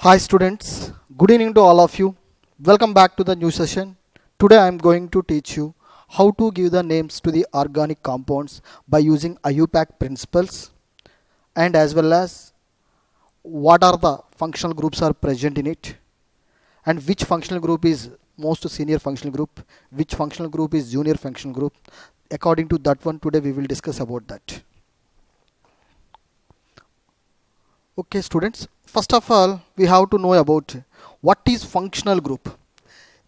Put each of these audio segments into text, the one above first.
Hi students, good evening to all of you. Welcome back to the new session. Today I am going to teach you how to give the names to the organic compounds by using IUPAC principles and as well as what are the functional groups are present in it and which functional group is most senior functional group, which functional group is junior functional group. According to that one, today we will discuss about that. Okay students, first of all we have to know about what is functional group.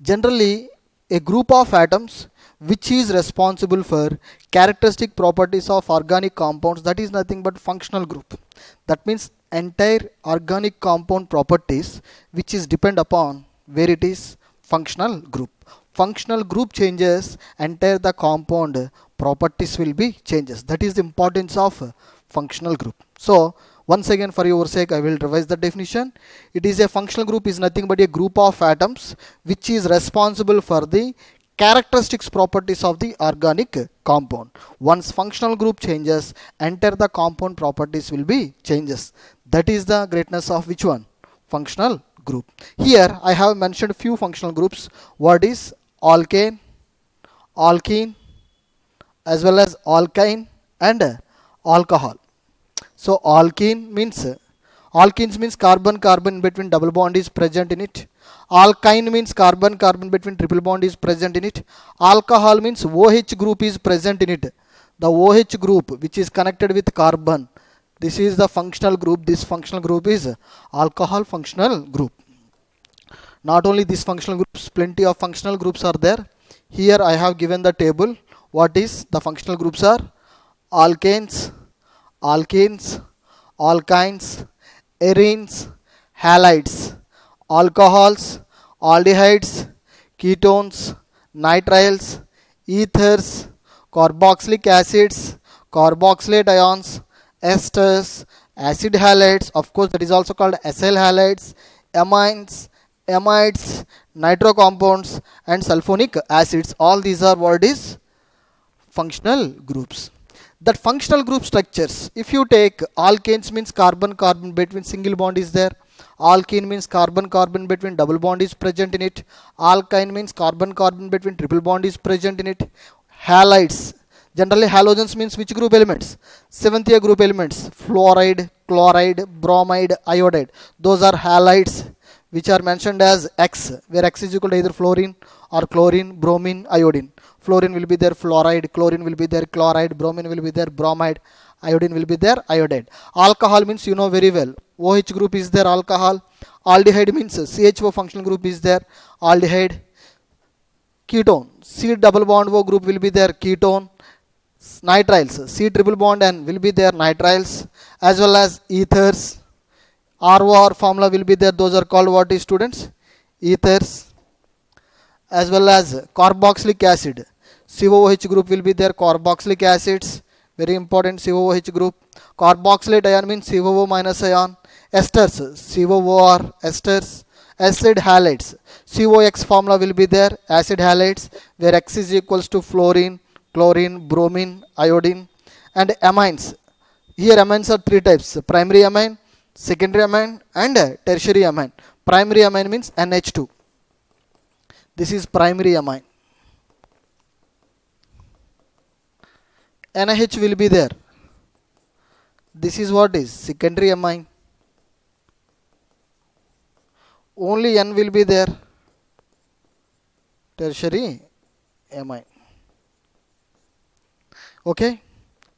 Generally a group of atoms which is responsible for characteristic properties of organic compounds, that is nothing but functional group. That means entire organic compound properties which is depend upon where it is functional group. Functional group changes, entire the compound properties will be changes. That is the importance of functional group. So once again, for your sake, I will revise the definition. It is a functional group is nothing but a group of atoms which is responsible for the characteristics properties of the organic compound. Once functional group changes, enter the compound properties will be changes. That is the greatness of which one? Functional group. Here I have mentioned few functional groups. What is alkane, alkene, as well as alkyne and alcohol. So alkenes means carbon between double bond is present in it. Alkyne means carbon between triple bond is present in it. Alcohol means OH group is present in it. The OH group which is connected with carbon, this is the functional group. This functional group is alcohol functional group. Not only these functional groups, plenty of functional groups are there. Here I have given the table. What is the functional groups are? Alkanes, alkenes, alkynes, arenes, halides, alcohols, aldehydes, ketones, nitriles, ethers, carboxylic acids, carboxylate ions, esters, acid halides, of course that is also called acyl halides, amines, amides, nitro compounds and sulfonic acids. All these are what is functional groups. That functional group structures, if you take alkanes means carbon between single bond is there, alkene means carbon between double bond is present in it, alkyne means carbon between triple bond is present in it, halides, generally halogens means which group elements? Seventh year group elements, fluoride, chloride, bromide, iodide, those are halides which are mentioned as X, where X is equal to either fluorine or chlorine, bromine, iodine. Fluorine will be there fluoride, chlorine will be there chloride, bromine will be there bromide, iodine will be there iodide. Alcohol means you know very well. OH group is there alcohol. Aldehyde means CHO functional group is there aldehyde. Ketone, C double bond O group will be there ketone. Nitriles, C triple bond N will be there nitriles, as well as ethers. ROR formula will be there. Those are called what is students? Ethers. As well as carboxylic acid. COOH group will be there carboxylic acids. Very important COOH group. Carboxylate ion means COO minus ion. Esters, COOR esters. Acid halides. COX formula will be there acid halides, where X is equals to fluorine, chlorine, bromine, iodine. And amines. Here amines are three types: primary amine, secondary amine and tertiary amine. Primary amine means NH2. This is primary amine. NH will be there. This is what is secondary amine. Only N will be there. Tertiary amine. Okay.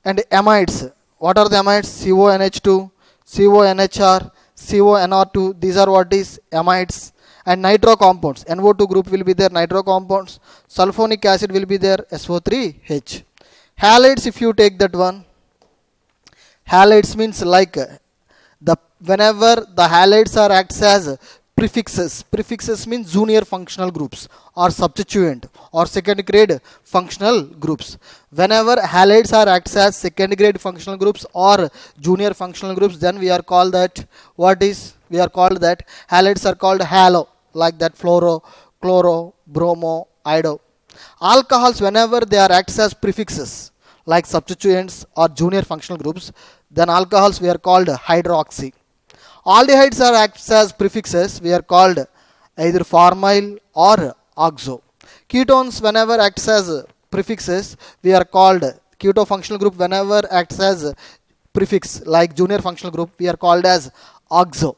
And amides. What are the amides? CONH2, CONHR, CONR2. These are what is amides. And nitro compounds, NO2 group will be there nitro compounds, sulfonic acid will be there SO3H. Halides, if you take that one, halides means like whenever the halides are acts as prefixes means junior functional groups or substituent or second grade functional groups. Whenever halides are acts as second grade functional groups or junior functional groups, then we are called that halides are called halo, like that fluoro, chloro, bromo, iodo. Alcohols, whenever they are acts as prefixes like substituents or junior functional groups, then alcohols we are called hydroxy. Aldehydes are acts as prefixes. We are called either formyl or oxo. Ketones whenever acts as prefixes, we are called keto functional group. Whenever acts as prefix like junior functional group, we are called as oxo.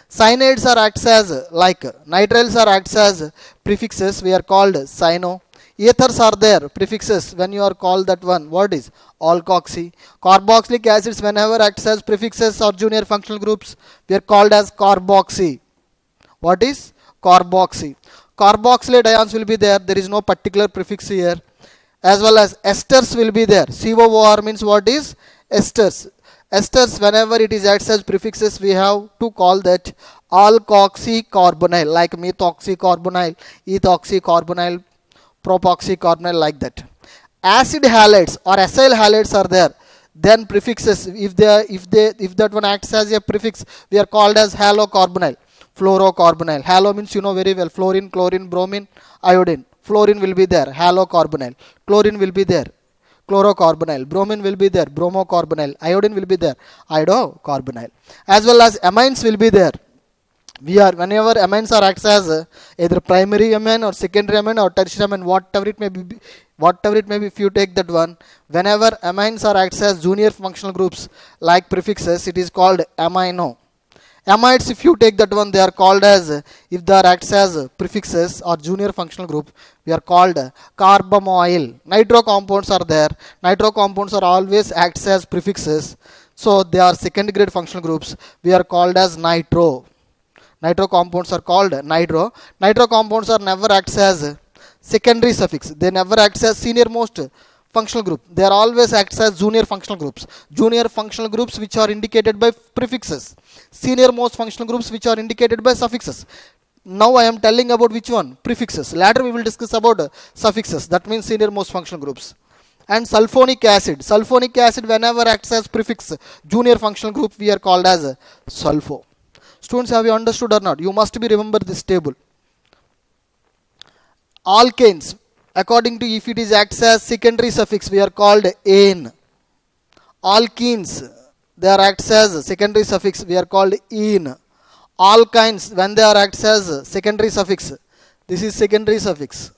Cyanides are acts as like nitriles are acts as prefixes. We are called cyano. Ethers are there prefixes when you are called that one. What is alkoxy? Carboxylic acids whenever acts as prefixes or junior functional groups, we are called as carboxy. What is carboxy? Carboxylate ions will be there. There is no particular prefix here. As well as esters will be there. COOR means what is esters. Esters whenever it is acts as prefixes, we have to call that alkoxycarbonyl like methoxycarbonyl, ethoxycarbonyl, propoxycarbonyl like that. Acid halides or acyl halides are there. Then prefixes if that one acts as a prefix, we are called as halocarbonyl, fluorocarbonyl. Halo means you know very well fluorine, chlorine, bromine, iodine. Fluorine will be there, halocarbonyl. Chlorine will be there, chlorocarbonyl. Bromine will be there, bromocarbonyl. Iodine will be there, iodocarbonyl. As well as amines will be there. We are whenever amines are acts as either primary amine or secondary amine or tertiary amine, whatever it may be, if you take that one, whenever amines are acts as junior functional groups like prefixes, it is called amino. Amides, if you take that one, they are called as, if they are acts as prefixes or junior functional group, we are called carbamoyl. Nitro compounds are there. Nitro compounds are always acts as prefixes, so they are second grade functional groups. We are called as nitro. Nitro compounds are called nitro. Nitro compounds are never acts as secondary suffix. They never acts as senior most functional group. They are always acts as junior functional groups. Junior functional groups which are indicated by prefixes. Senior most functional groups which are indicated by suffixes. Now I am telling about which one? Prefixes. Later we will discuss about suffixes. That means senior most functional groups. And sulfonic acid. Sulfonic acid whenever acts as prefix, junior functional group, we are called as sulfo. Students, have you understood or not? You must be remember this table. Alkanes, according to if it is acts as secondary suffix, we are called ane. Alkenes, they are acts as secondary suffix, we are called ene. Alkynes, when they are acts as secondary suffix, this is secondary suffix.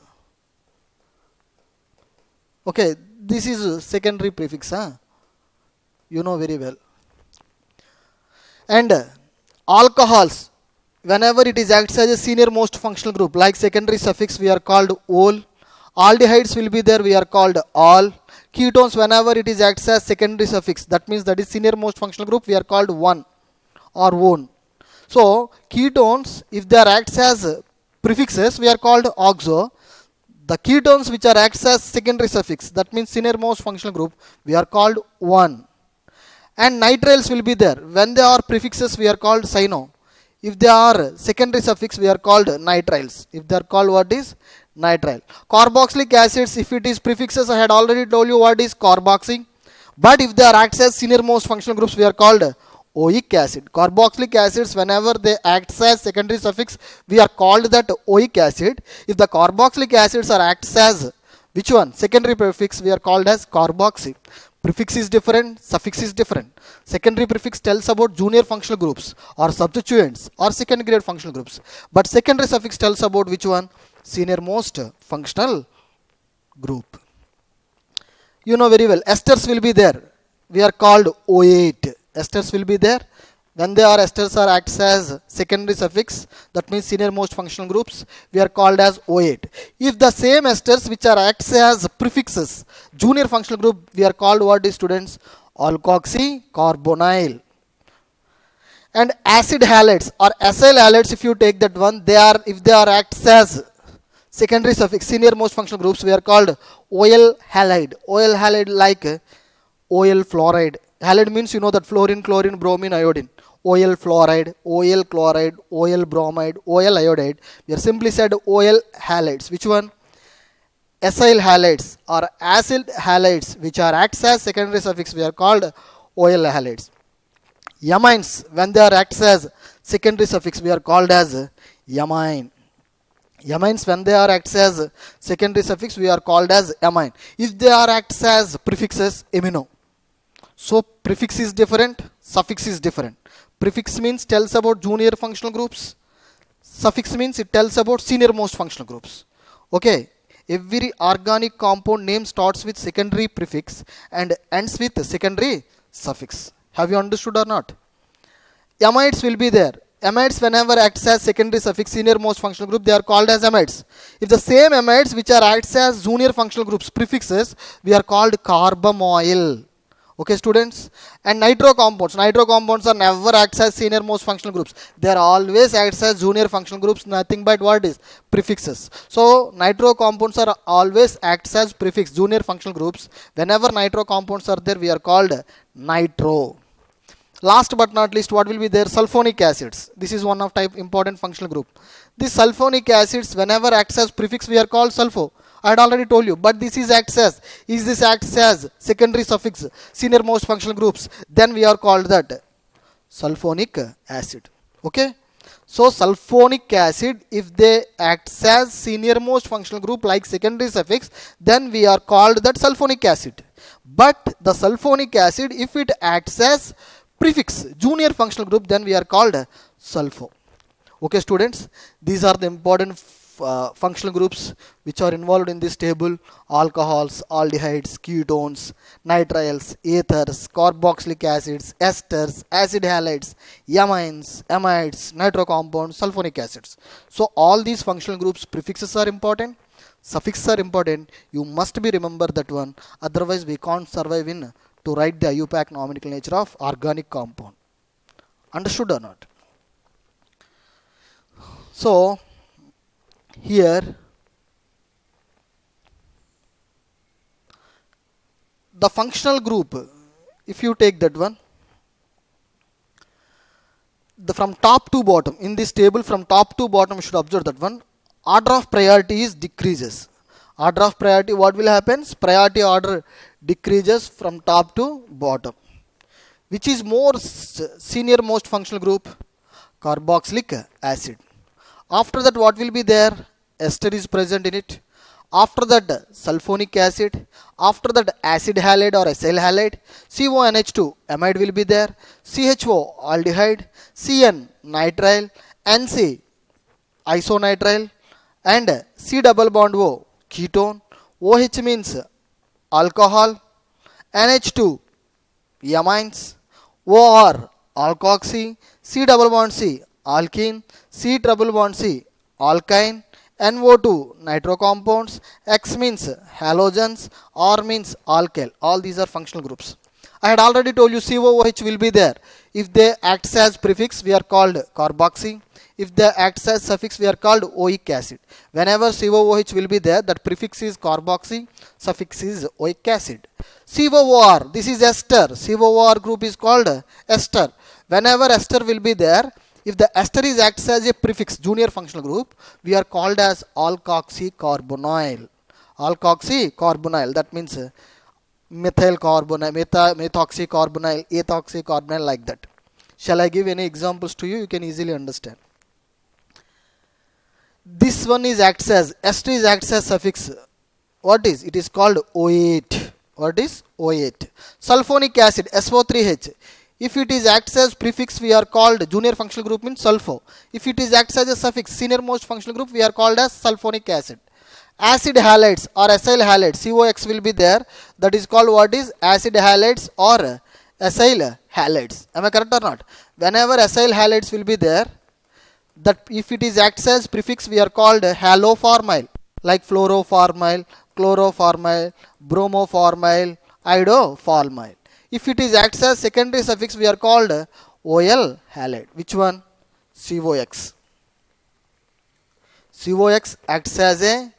Okay, this is secondary prefix, huh? You know very well. And alcohols, whenever it is acts as a senior most functional group like secondary suffix, we are called ol. Aldehydes will be there, we are called all. Ketones, whenever it is acts as secondary suffix, that means that is senior most functional group, we are called one or one. So ketones, if they are acts as prefixes, we are called oxo. The ketones which are acts as secondary suffix, that means senior most functional group, we are called one. And nitriles will be there. When they are prefixes, we are called cyano. If they are secondary suffix, we are called nitriles. If they are called what is nitrile. Carboxylic acids, if it is prefixes, I had already told you what is carboxy. But if they are acts as senior most functional groups, we are called oic acid. Carboxylic acids, whenever they act as secondary suffix, we are called that oic acid. If the carboxylic acids are acts as which one? Secondary prefix, we are called as carboxy. Prefix is different, suffix is different. Secondary prefix tells about junior functional groups or substituents or second grade functional groups. But secondary suffix tells about which one? Senior most functional group. You know very well, esters will be there. We are called O8. Esters will be there. When they are esters are acts as secondary suffix, that means senior most functional groups, we are called as O8. If the same esters which are acts as prefixes, junior functional group, we are called what is students? Alkoxycarbonyl. And acid halides or acyl halides, if you take that one, they are, if they are acts as secondary suffix, senior most functional groups, we are called OL halide. OL halide like OL fluoride. Halide means you know that fluorine, chlorine, bromine, iodine. OL fluoride, OL chloride, OL bromide, OL iodide. We are simply said OL halides. Which one? Acyl halides or acid halides which are acts as secondary suffix, we are called OL halides. Amines, when they are acts as secondary suffix, we are called as amine. Amines, when they are acts as secondary suffix, we are called as amine. If they are acts as prefixes, amino. So prefix is different, suffix is different. Prefix means tells about junior functional groups. Suffix means it tells about senior most functional groups. Okay. Every organic compound name starts with secondary prefix and ends with secondary suffix. Have you understood or not? Amides will be there. Amides whenever acts as secondary suffix senior most functional group, they are called as amides. If the same amides which are acts as junior functional groups prefixes, we are called carbamoyl. Okay, students. And nitro compounds. Nitro compounds are never acts as senior most functional groups. They are always acts as junior functional groups. Nothing but what is prefixes. So nitro compounds are always acts as prefix junior functional groups. Whenever nitro compounds are there, we are called nitro. Last but not least, what will be there? Sulfonic acids. This is one of type important functional group. These sulfonic acids, whenever acts as prefix, we are called sulfo. I had already told you, but this is acts as. Is this acts as secondary suffix, senior most functional groups? Then we are called that sulfonic acid. Okay. So sulfonic acid, if they acts as senior most functional group like secondary suffix, then we are called that sulfonic acid. But the sulfonic acid, if it acts as prefix junior functional group, then we are called sulfo. Okay, students, these are the important functional groups which are involved in this table: alcohols, aldehydes, ketones, nitriles, ethers, carboxylic acids, esters, acid halides, amines, amides, nitro compounds, sulfonic acids. So all these functional groups prefixes are important, suffixes are important. You must be remember that one, otherwise we can't survive in to write the IUPAC nomenclature of organic compound. Understood or not? So here the functional group, if you take that one, from top to bottom in this table, from top to bottom you should observe that one, order of priority is decreases. Order of priority, what will happen? Priority order decreases from top to bottom. Which is more senior most functional group? Carboxylic acid. After that, what will be there? Ester is present in it. After that, sulfonic acid. After that, acid halide or acyl halide. CONH2 amide will be there. CHO aldehyde. CN nitrile. NC isonitrile. And C double bond O ketone. OH means alcohol. NH2 amines. OR alkoxy. C double bond C alkene. C double bond C alkyne. NO2 nitro compounds. X means halogens. R means alkyl. All these are functional groups. I had already told you COOH will be there. If they act as prefix, we are called carboxy. If they act as suffix, we are called oic acid. Whenever COOH will be there, that prefix is carboxy, suffix is oic acid. COOR, this is ester. COOR group is called ester. Whenever ester will be there, if the ester is acts as a prefix, junior functional group, we are called as alkoxycarbonyl. Alkoxycarbonyl, that means methyl carbonyl, methoxycarbonyl, ethoxycarbonyl, like that. Shall I give any examples to you? You can easily understand. This one is acts as, ester is acts as suffix. What is? It is called O8. What is? O8. Sulfonic acid, SO3H. If it is acts as prefix, we are called junior functional group means sulfo. If it is acts as a suffix, senior most functional group, we are called as sulfonic acid. Acid halides or acyl halides, COX will be there. That is called what is? Acid halides or acyl halides. Am I correct or not? Whenever acyl halides will be there, that if it is acts as prefix, we are called haloformyl, like fluoroformyl, chloroformyl, bromoformyl, iodoformyl. If it is acts as secondary suffix, we are called OL halide. Which one? COX. COX acts as a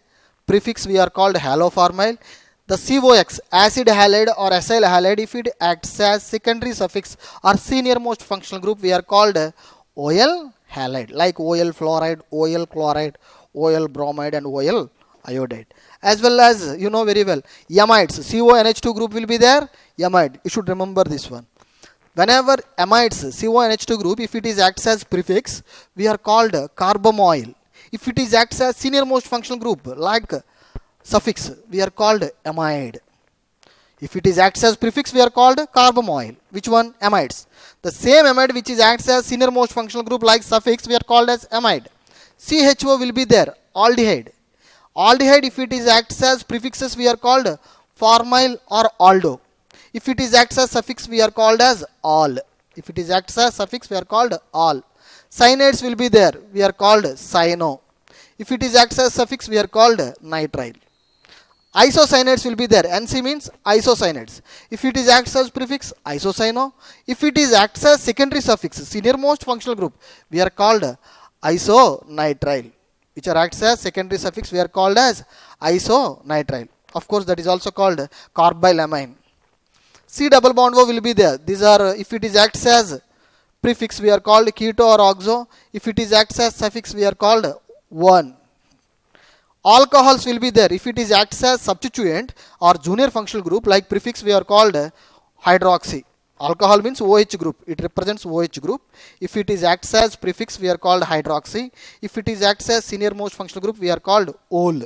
prefix, we are called haloformyl. The COX, acid halide or acyl halide, if it acts as secondary suffix or senior most functional group, we are called OL halide, like OL fluoride, OL chloride, OL bromide and OL iodide. As well as, you know very well, amides, CONH2 group will be there. Amide, you should remember this one. Whenever amides, CONH2 group, if it is acts as prefix, we are called carbamoyl. If it is acts as senior most functional group, like suffix, we are called amide. If it is acts as prefix, we are called carbamoyl. Which one? Amides. The same amide which is acts as senior most functional group like suffix, we are called as amide. CHO will be there. Aldehyde. Aldehyde, if it is acts as prefixes, we are called formyl or aldo. If it is acts as suffix, we are called as all. If it is acts as suffix, we are called all. Cyanides will be there. We are called cyano. If it is acts as suffix, we are called nitrile. Isocyanates will be there. NC means isocyanates. If it is acts as prefix, isocyano. If it is acts as secondary suffix, senior most functional group, we are called isonitrile. Which are acts as secondary suffix, we are called as isonitrile. Of course, that is also called carbylamine. C double bond O will be there. These are, if it is acts as prefix, we are called keto or oxo. If it is acts as suffix, we are called one. Alcohols will be there. If it is acts as substituent or junior functional group like prefix, we are called hydroxy. Alcohol means OH group. It represents OH group. If it is acts as prefix, we are called hydroxy. If it is acts as senior most functional group, we are called ol.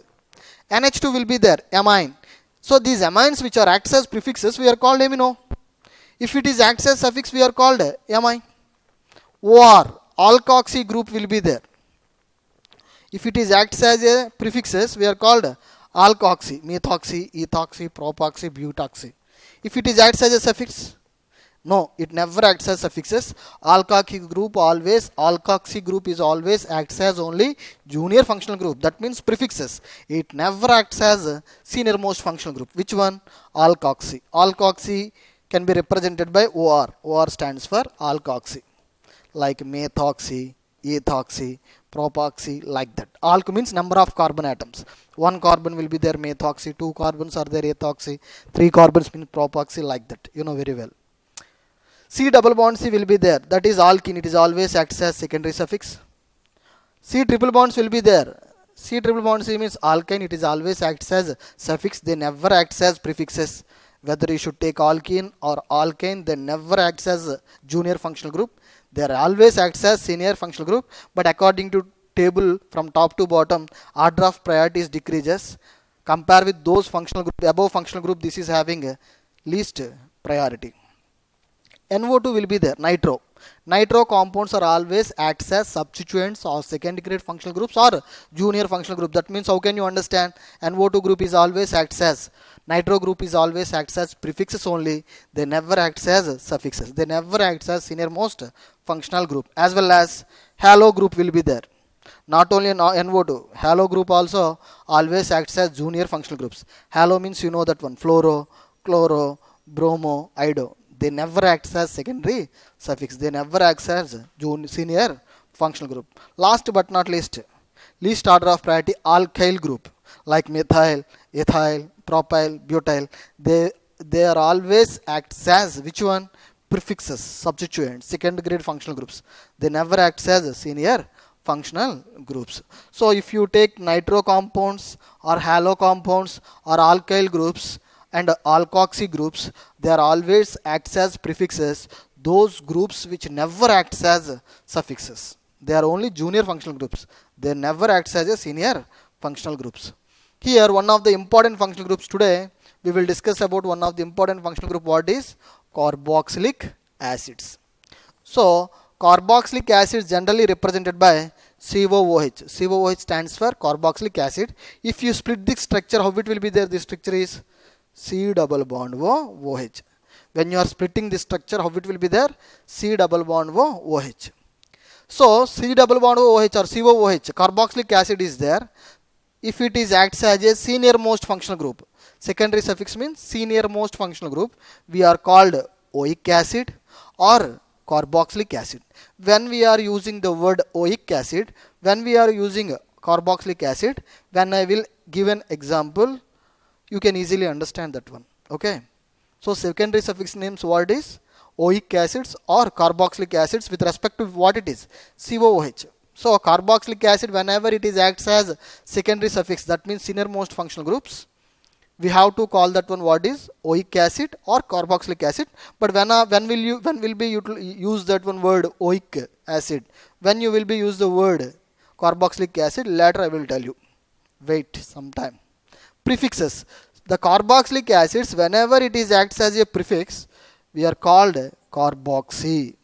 NH2 will be there. Amine. So these amines which are acts as prefixes, we are called amino. If it is acts as suffix, we are called amine. OR. Alkoxy group will be there. If it is acts as a prefixes, we are called alkoxy, methoxy, ethoxy, propoxy, butoxy. If it is acts as a suffix, no, it never acts as suffixes. Alkoxy group is always acts as only junior functional group. That means prefixes. It never acts as a senior most functional group. Which one? Alkoxy. Alkoxy can be represented by OR. OR stands for alkoxy. Like methoxy, ethoxy, propoxy, like that. Alk means number of carbon atoms. One carbon will be there methoxy, two carbons are there ethoxy, three carbons means propoxy, like that. You know very well. C double bond C will be there. That is alkene. It is always acts as secondary suffix. C triple bonds will be there. C triple bond C means alkyne. It is always acts as suffix. They never acts as prefixes. Whether you should take alkene or alkyne, they never acts as junior functional group. They are always acts as senior functional group. But according to table from top to bottom, order of priorities decreases. Compare with those functional group, above functional group, this is having least priority. NO2 will be there. Nitro. Nitro compounds are always acts as substituents or second grade functional groups or junior functional group. That means how can you understand? NO2 group is always acts as, nitro group is always acts as prefixes only. They never acts as suffixes. They never acts as senior most functional group. As well as halo group will be there. Not only NO2, halo group also always acts as junior functional groups. Halo means you know that one. Fluoro, chloro, bromo, ido. They never acts as secondary suffix. They never acts as senior functional group. Last but not least order of priority alkyl group like methyl, ethyl, propyl, butyl. They are always acts as which one? Prefixes, substituents, second grade functional groups. They never acts as senior functional groups. So if you take nitro compounds or halo compounds or alkyl groups and alkoxy groups, they are always acts as prefixes. Those groups which never acts as suffixes. They are only junior functional groups. They never acts as a senior functional groups. Here one of the important functional groups today, we will discuss about one of the important functional group. What is? Carboxylic acids. So carboxylic acid generally represented by COOH. COOH stands for carboxylic acid. If you split this structure, how it will be there? This structure is C double bond OH. When you are splitting this structure, how it will be there? C double bond OH. So C double bond OH or COOH, carboxylic acid is there. If it is acts as a senior most functional group, secondary suffix means senior most functional group, we are called oic acid or carboxylic acid. When we are using the word oic acid, when we are using carboxylic acid, when I will give an example, you can easily understand that one. Okay. So secondary suffix names what is? Oic acids or carboxylic acids with respect to what it is? COOH. So carboxylic acid, whenever it is acts as secondary suffix, that means senior most functional groups, we have to call that one what is? Oic acid or carboxylic acid. But when will be use that one word oic acid? When you will be use the word carboxylic acid? Later I will tell you. Wait some time. Prefixes. The carboxylic acids, whenever it is acts as a prefix, we are called carboxy.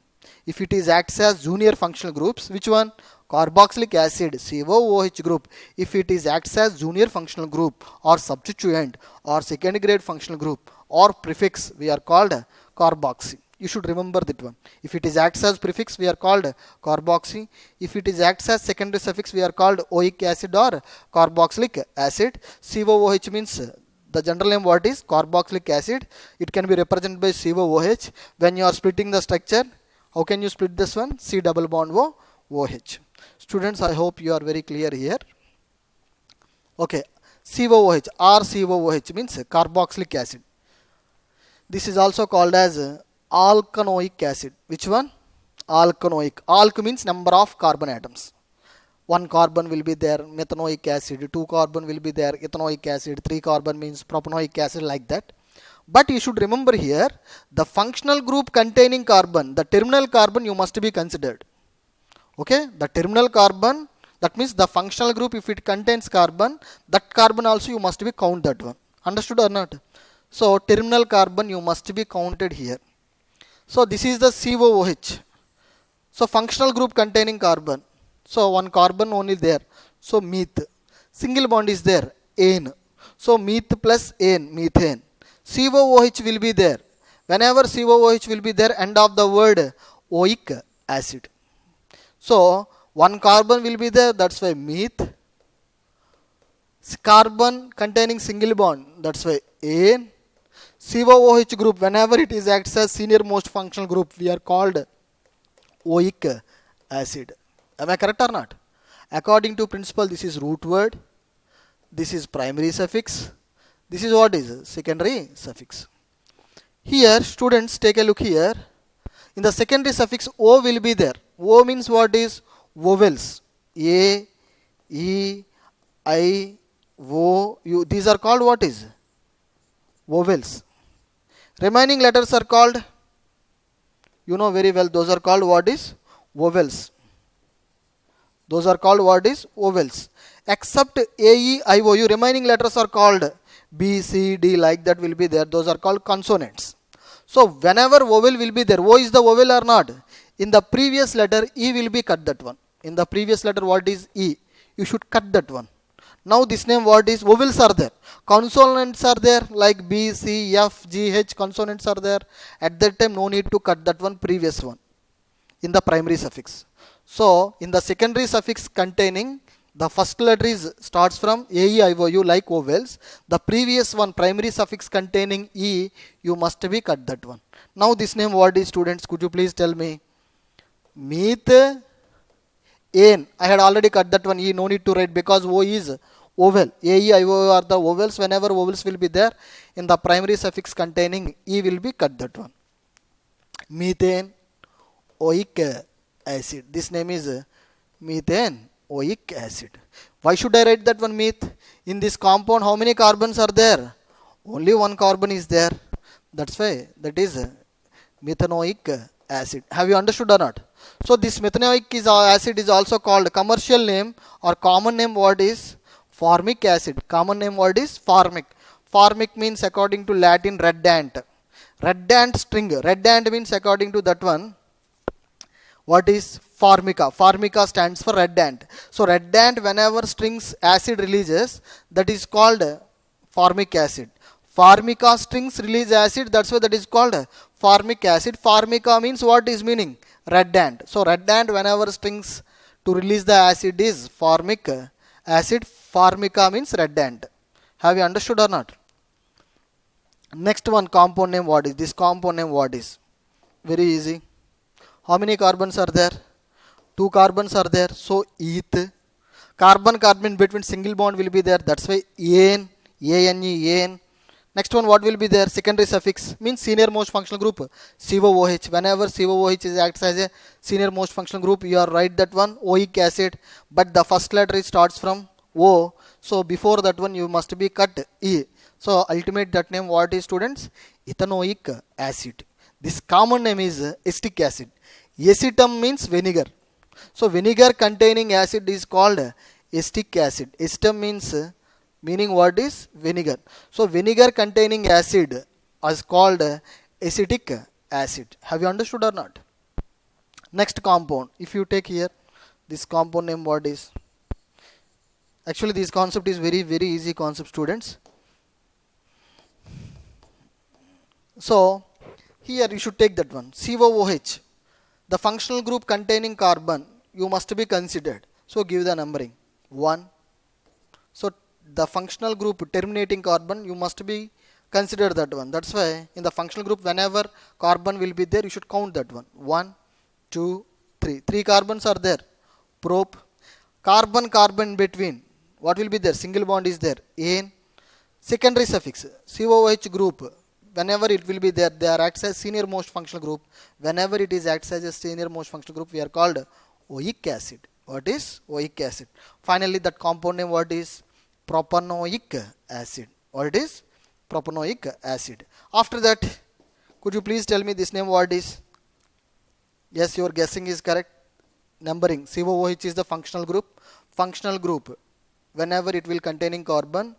If it is acts as junior functional groups, which one? Carboxylic acid, COOH group. If it is acts as junior functional group or substituent or second grade functional group or prefix, we are called carboxy. You should remember that one. If it is acts as prefix, we are called carboxy. If it is acts as secondary suffix, we are called oic acid or carboxylic acid. COOH means the general name what is carboxylic acid. It can be represented by COOH. When you are splitting the structure, how can you split this one? C double bond O OH. Students, I hope you are very clear here. Okay, COOH or COOH means carboxylic acid. This is also called as alkanoic acid. Which one? Alkanoic. Alk means number of carbon atoms. 1 carbon will be there, methanoic acid, 2 carbon will be there, ethanoic acid, 3 carbon means propanoic acid, like that. But you should remember here, the functional group containing carbon, the terminal carbon you must be considered. Okay, the terminal carbon, that means the functional group, if it contains carbon, that carbon also you must be count that one. Understood or not? So terminal carbon you must be counted here. So this is the COOH. So functional group containing carbon. So 1 carbon only there. So meth. Single bond is there. Ane. So meth plus ane, methane. COOH will be there. Whenever COOH will be there, end of the word oic acid. So 1 carbon will be there, that's why meth. Carbon containing single bond, that's why ane. COOH group, whenever it is acts as senior most functional group, we are called oic acid. Am I correct or not? According to principle, this is root word. This is primary suffix. This is what is secondary suffix. Here, students, take a look here. In the secondary suffix, O will be there. O means what is? Vowels. A, E, I, O, U. These are called what is? Vowels. Remaining letters are called, you know very well, those are called what is? Vowels. Those are called what is? Vowels. Except A, E, I, O, U, remaining letters are called B, C, D, like that will be there. Those are called consonants. So whenever vowel will be there, O is the vowel or not? In the previous letter, E will be cut that one. In the previous letter, what is E? You should cut that one. Now this name what is? Vowels are there. Consonants are there like B, C, F, G, H. Consonants are there. At that time, no need to cut that one, previous one. In the primary suffix. So in the secondary suffix containing, the first letter is starts from A, E, I, O, U like vowels. The previous one, primary suffix containing E, you must be cut that one. Now this name what is, students? Could you please tell me? Meth, ane. I had already cut that one. E, no need to write because O is vowel. A, E, I, O, U are the vowels. Whenever vowels will be there, in the primary suffix containing E will be cut that one. Methane, oic acid. This name is methane oic acid. Why should I write that one meth? In this compound, how many carbons are there? Only 1 carbon is there. That's why that is methanoic acid. Have you understood or not? So this methanoic acid is also called commercial name or common name what is? Formic acid. Common name what is? Formic. Formic means according to Latin red ant. Red ant string. Red ant means according to that one. What is formica? Formica stands for red ant. So red ant, whenever strings acid releases, that is called formic acid. Formica strings release acid, that's why that is called formic acid. Formica means what is meaning? Red ant. So red ant, whenever strings to release the acid is formic acid. Formica means red ant. Have you understood or not? Next one, compound name what is? This compound name what is? Very easy. How many carbons are there? 2 carbons are there. So eth. Carbon between single bond will be there. That's why ane, ane, ane. Next one, what will be there? Secondary suffix means senior most functional group. COOH. Whenever COOH is acts as a senior most functional group, you are write that one oic acid. But the first letter starts from O. So before that one, you must be cut E. So ultimate that name what is, students? Ethanoic acid. This common name is acetic acid. Acetum means vinegar. So vinegar containing acid is called acetic acid. Acetum means Meaning word is vinegar. So vinegar containing acid is called acetic acid. Have you understood or not? Next compound, if you take here, this compound name what is? Actually this concept is very easy concept, students. So here you should take that one, COOH. The functional group containing carbon you must be considered. So give the numbering 1. So the functional group terminating carbon you must be considered that one. That's why in the functional group whenever carbon will be there you should count that one. 1, 2, 3. 3 carbons are there. Prop. Carbon between. What will be there? Single bond is there. Ane. Secondary suffix. COOH group. Whenever it will be there, they are acts as senior most functional group. Whenever it is acts as a senior most functional group, we are called oic acid. What is oic acid? Finally, that compound name what is? Propanoic acid. What is? Propanoic acid. After that, could you please tell me this name what is? Yes, your guessing is correct. Numbering. COOH is the functional group. Functional group. Whenever it will containing carbon,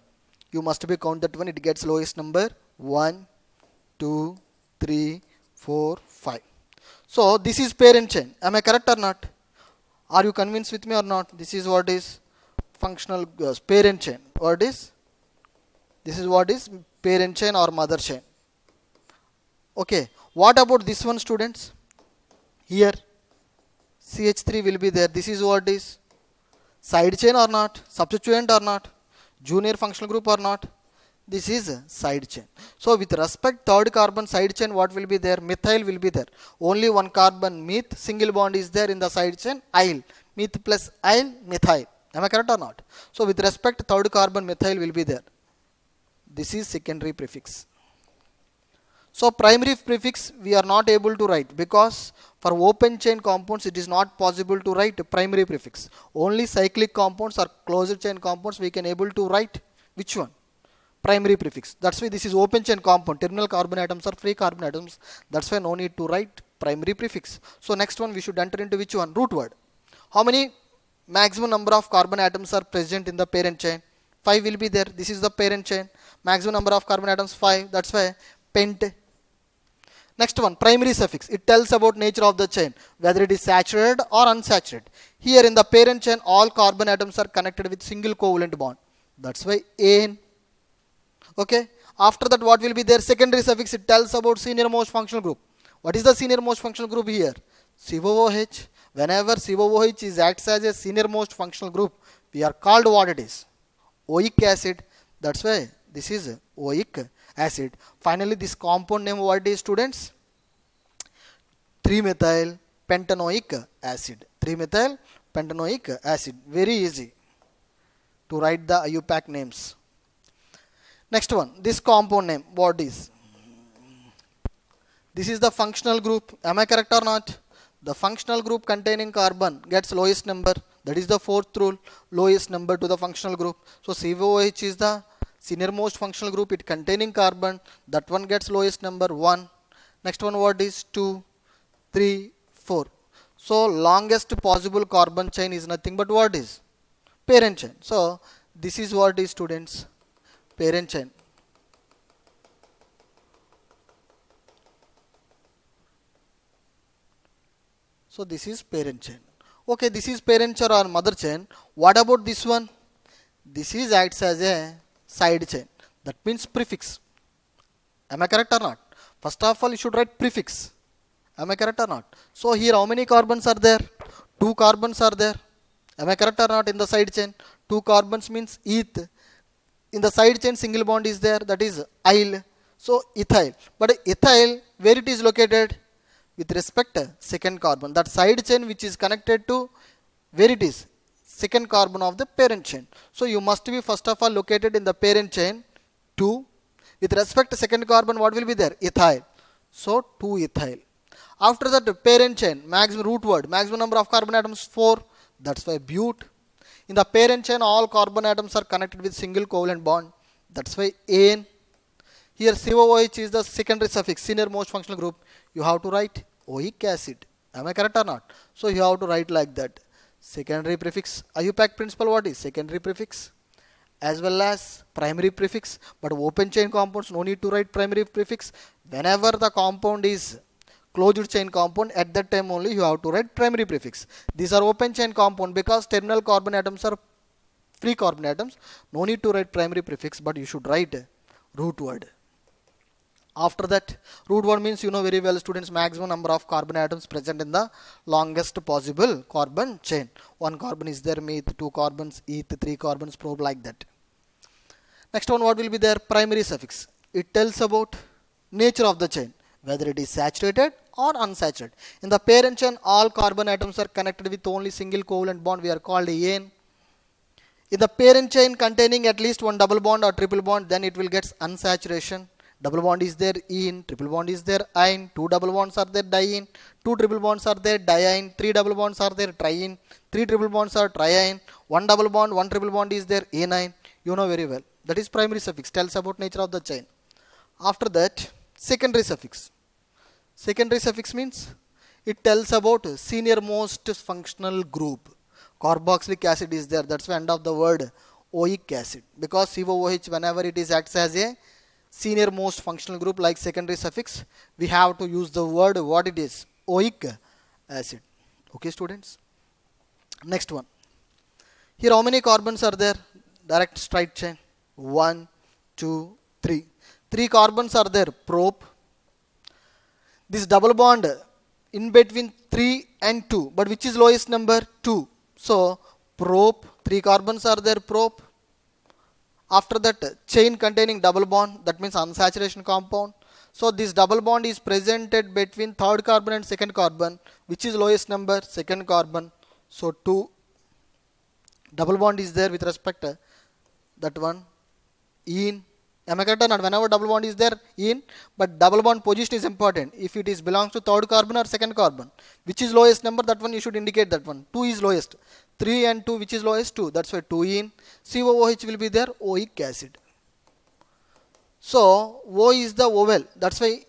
you must be count that one. It gets lowest number 1, 2, 3, 4, 5. So this is parent chain. Am I correct or not? Are you convinced with me or not? This is what is functional parent chain. What is? This is what is parent chain or mother chain. Okay. What about this one, students? Here CH3 will be there. This is what is side chain or not? Substituent or not? Junior functional group or not? This is a side chain. So with respect third carbon side chain, what will be there? Methyl will be there. Only one carbon meth, single bond is there in the side chain. Yl. Meth plus yl, methyl. Am I correct or not? So with respect third carbon methyl will be there. This is secondary prefix. So primary prefix we are not able to write because for open chain compounds it is not possible to write primary prefix. Only cyclic compounds or closed chain compounds we can able to write which one? Primary prefix. That's why this is open chain compound. Terminal carbon atoms are free carbon atoms. That's why no need to write primary prefix. So next one we should enter into which one? Root word. How many maximum number of carbon atoms are present in the parent chain? 5 will be there. This is the parent chain. Maximum number of carbon atoms 5. That's why pent. Next one, primary suffix. It tells about nature of the chain, whether it is saturated or unsaturated. Here in the parent chain, all carbon atoms are connected with single covalent bond. That's why ane. Okay. After that, what will be there? Secondary suffix. It tells about senior most functional group. What is the senior most functional group here? COOH. Whenever COOH is acts as a senior most functional group, we are called what it is? Oic acid. That's why this is oic acid. Finally, this compound name what is, students? 3-methyl pentanoic acid. 3-methyl pentanoic acid. Very easy to write the IUPAC names. Next one, this compound name what is? This is the functional group. Am I correct or not? The functional group containing carbon gets lowest number. That is the fourth rule. Lowest number to the functional group. So COOH is the senior most functional group. It containing carbon. That one gets lowest number 1. Next one what is? 2, 3, 4. So longest possible carbon chain is nothing but what is? Parent chain. So this is what is, students? Parent chain. So this is parent chain. Okay, this is parent chain or mother chain. What about this one? This is acts as a side chain. That means prefix. Am I correct or not? First of all, you should write prefix. Am I correct or not? So here how many carbons are there? 2 carbons are there. Am I correct or not? In the side chain, 2 carbons means eth. In the side chain, single bond is there. That is yl. So ethyl. But ethyl, where it is located? With respect to second carbon. That side chain which is connected to where it is? Second carbon of the parent chain. So you must be first of all located in the parent chain 2. With respect to second carbon, what will be there? Ethyl. So 2 ethyl. After that, the parent chain, maximum root word, maximum number of carbon atoms 4. That's why bute. In the parent chain, all carbon atoms are connected with single covalent bond. That's why ane. Here COOH is the secondary suffix, senior most functional group. You have to write oic acid. Am I correct or not? So you have to write like that. Secondary prefix. IUPAC principle what is? Secondary prefix. as well as primary prefix, but open chain compounds no need to write primary prefix. Whenever the compound is closed chain compound, at that time only you have to write primary prefix. These are open chain compound because terminal carbon atoms are free carbon atoms, no need to write primary prefix, but you should write root word. After that, root word means you know very well, students, maximum number of carbon atoms present in the longest possible carbon chain. One carbon is there, meth, two carbons, eth, three carbons, probe, like that. Next one, what will be there? Primary suffix. It tells about nature of the chain, whether it is saturated or unsaturated. In the parent chain, all carbon atoms are connected with only single covalent bond. We are called ane. In the parent chain containing at least one double bond or triple bond, then it will get unsaturation. Double bond is there, ene. Triple bond is there, ine. Two double bonds are there, diene. Two triple bonds are there, diene. Three double bonds are there, triene. Three triple bonds are triene. One double bond, one triple bond is there, anine. You know very well. That is primary suffix, tells about nature of the chain. After that, secondary suffix. Secondary suffix means it tells about senior most functional group. Carboxylic acid is there, that's the end of the word oic acid, because COOH, whenever it is acts as a senior most functional group like secondary suffix, we have to use the word what it is, oic acid. Okay, students. Next one. Here how many carbons are there? Direct straight chain. 1, 2, 3. 3 carbons are there, prop. This double bond in between 3 and 2, but which is lowest number? 2. So prop, 3 carbons are there, prop. After that, chain containing double bond, that means unsaturation compound. So this double bond is presented between third carbon and second carbon, which is lowest number, second carbon. So 2 double bond is there with respect to that one, ene. Am I correct or not? Whenever double bond is there, ene, but double bond position is important. If it is belongs to third carbon or second carbon, which is lowest number, that one you should indicate that one. 2 is lowest. 3 and 2, which is lowest? 2. That's why 2 ene. COOH will be there, oic acid. So O is the vowel. That's why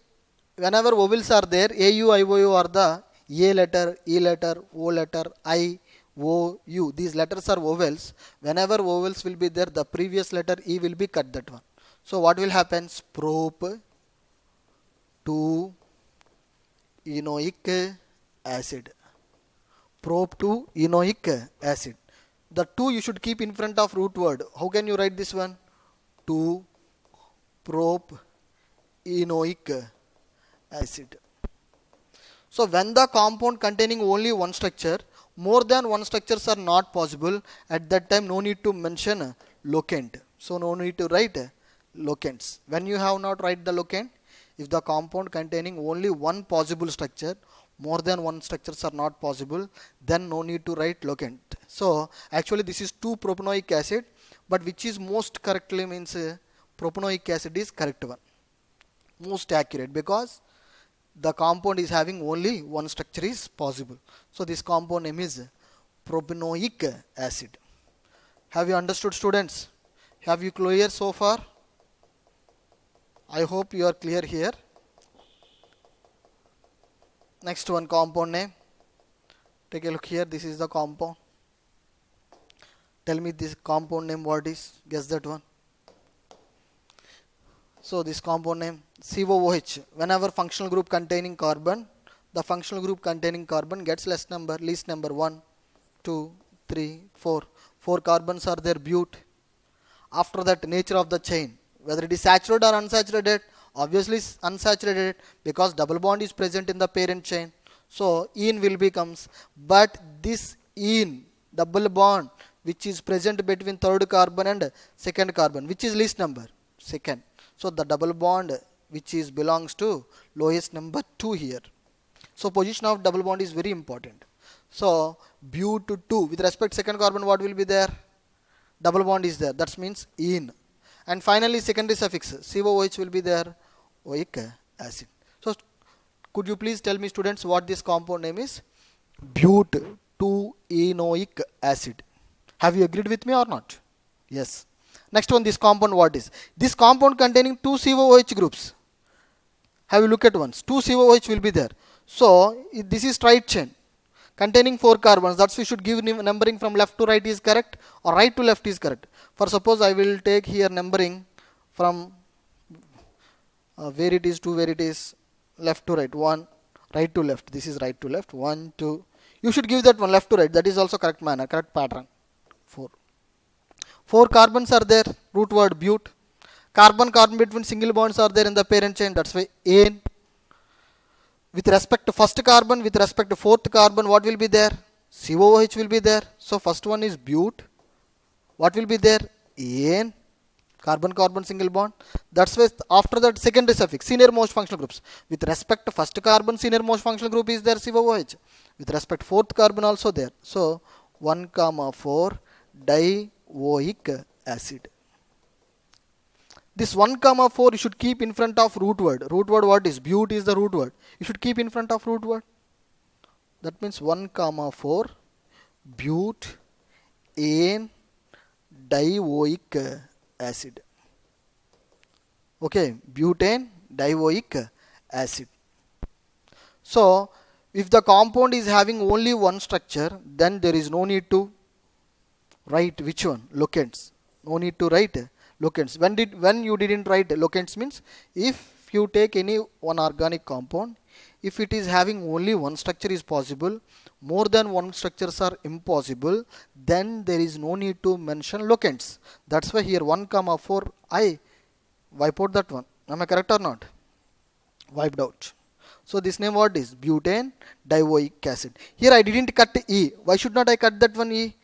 whenever vowels are there, AU, IOU are the A letter, E letter, O letter, I, O, U. These letters are vowels. Whenever vowels will be there, the previous letter E will be cut, that one. So what will happen? Prop 2 enoic acid. Prop 2 enoic acid. The 2 you should keep in front of root word. How can you write this one? 2 prop enoic acid. So when the compound containing only one structure, more than one structures are not possible, at that time no need to mention locant. So no need to write locants. When you have not write the locant, if the compound containing only one possible structure, more than one structures are not possible, then no need to write locant. So actually this is 2-propanoic acid, but which is most correctly means propanoic acid is correct one, most accurate, because the compound is having only one structure is possible. So this compound name is propanoic acid. Have you understood, students? Have you clear so far? I hope you are clear here. Next one, compound name. Take a look here. This is the compound. Tell me this compound name what is. Guess that one. So this compound name COOH. Whenever functional group containing carbon, the functional group containing carbon gets least number 1, 2, 3, 4. 4 carbons are there, bute. After that, nature of the chain, whether it is saturated or unsaturated, obviously unsaturated because double bond is present in the parent chain. So ene will becomes, but this ene double bond which is present between third carbon and second carbon, which is least number, second. So the double bond which is belongs to lowest number 2 here. So position of double bond is very important. So bute 2 with respect to second carbon, what will be there? Double bond is there. That means ene. And finally secondary suffix COOH will be there, oic acid. So could you please tell me, students, what this compound name is? Bute 2-enoic acid. Have you agreed with me or not? Yes. Next one, this compound what is? This compound containing 2 COOH groups. Have you look at once? 2 COOH will be there. So this is straight chain. containing 4 carbons. That's we should give numbering from left to right is correct or right to left is correct. For suppose I will take here numbering from where it is to where it is left to right, 1 right to left, this is right to left, 1 2, you should give that one left to right, that is also correct manner, correct pattern. 4 carbons are there, root word but. Carbon between single bonds are there in the parent chain, that's why ane. With respect to first carbon, with respect to fourth carbon, what will be there? COOH will be there. So first one is but. What will be there? Ane. Carbon single bond. That's why after that secondary suffix, senior most functional groups. With respect to first carbon, senior most functional group is there, COOH. With respect to fourth carbon also there. So 1, 4 dioic acid. This 1, 4 you should keep in front of root word. Root word what is? But is the root word. You should keep in front of root word. That means 1, 4 but ane dioic acid. Okay, butane dioic acid. So, if the compound is having only one structure, then there is no need to write which one? Locants. No need to write locants. When you didn't write locants means if you take any one organic compound, if it is having only one structure is possible, more than one structures are impossible, then there is no need to mention locants. That's why here 1, 4 I wipe out that one. Am I correct or not? Wiped out. So this name what is? Butane dioic acid. Here I didn't cut E. Why should not I cut that one E?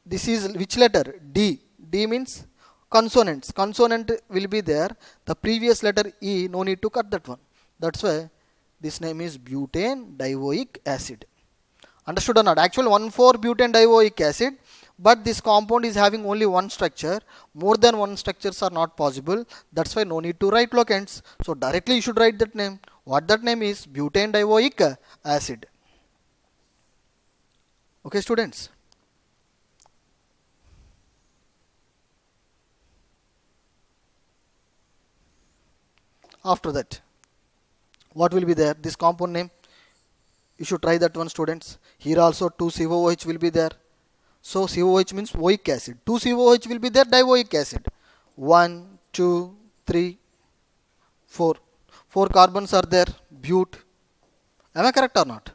This is which letter? D. D means consonants. Consonant will be there. The previous letter E, no need to cut that one. That's why this name is butane dioic acid. Understood or not? Actually 1,4-butane dioic acid, but this compound is having only one structure. More than one structures are not possible. That's why no need to write locants. So directly you should write that name. What that name is? Butane dioic acid. Okay, students. After that, what will be there? This compound name. You should try that one, students. Here also 2COOH will be there. So COOH means oic acid. 2COOH will be there, dioic acid. 1, 2, 3, 4. 4 carbons are there, but. Am I correct or not?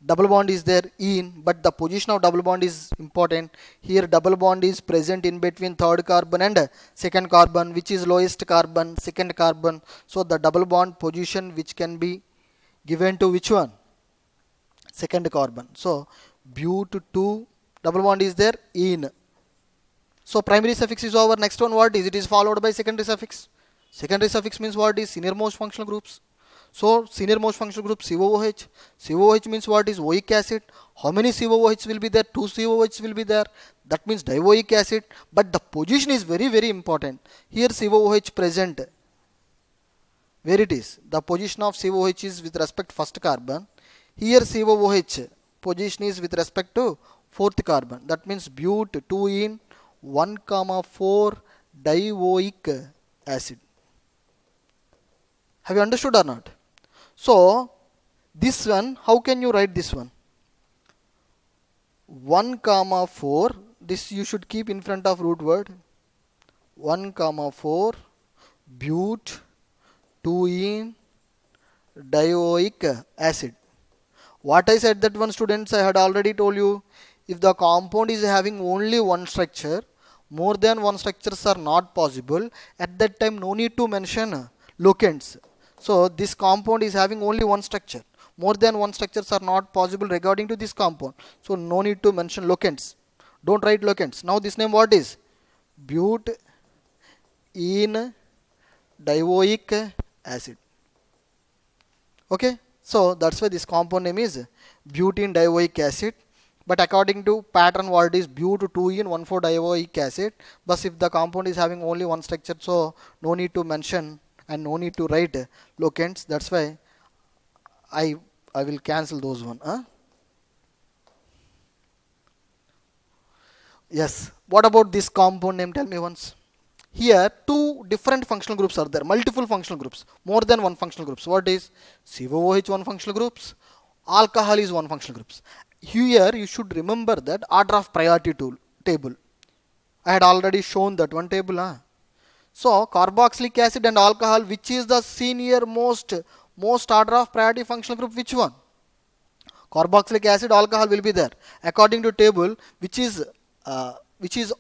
Double bond is there, ene, but the position of double bond is important. Here double bond is present in between third carbon and second carbon, which is lowest carbon, second carbon. So the double bond position which can be given to which one? Second carbon. So but 2 double bond is there, ene. So primary suffix is over. Next one what is? It is followed by secondary suffix. Secondary suffix means what is? Senior most functional groups. So senior most functional group COOH. COOH means what is? Oic acid. How many COOH will be there? 2 COOH will be there. That means dioic acid. But the position is very, very important. Here COOH present. Where it is? The position of COOH is with respect to first carbon. Here COOH position is with respect to fourth carbon. That means but 2 in 1, 4 dioic acid. Have you understood or not? So this one, how can you write this one? 1, 4, this you should keep in front of root word. 1, 4 but 2 in dioic acid. What I said that one, students, I had already told you, if the compound is having only one structure, more than one structures are not possible, at that time no need to mention locants. So this compound is having only one structure. More than one structures are not possible regarding to this compound. So no need to mention locants. Don't write locants. Now this name what is? But in dioic acid. Okay. So that's why this compound name is butene dioic acid. But according to pattern what is? But 2 in 1,4 dioic acid. But if the compound is having only one structure, so no need to mention and no need to write locants. That's why I will cancel those one. Yes. What about this compound name? Tell me once. Here two different functional groups are there. Multiple functional groups. More than one functional groups. What is? COOH one functional groups. alcohol is one functional group. Here you should remember that order of priority table. I had already shown that one table. So carboxylic acid and alcohol, which is the senior most order of priority functional group, which one? Carboxylic acid, alcohol will be there according to table, which is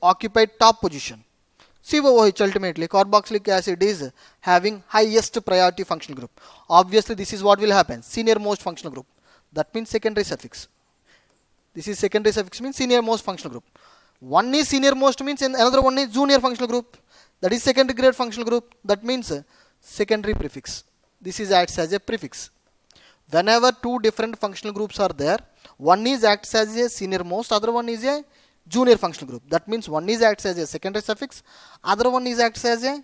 occupied top position. COOH ultimately, carboxylic acid is having highest priority functional group. Obviously this is what will happen, senior most functional group. That means secondary suffix. This is secondary suffix means senior most functional group. One is senior most means another one is junior functional group. That is secondary grade functional group. That means secondary prefix. This is acts as a prefix. Whenever two different functional groups are there, one is acts as a senior most, other one is a junior functional group. That means one is acts as a secondary suffix, other one is acts as a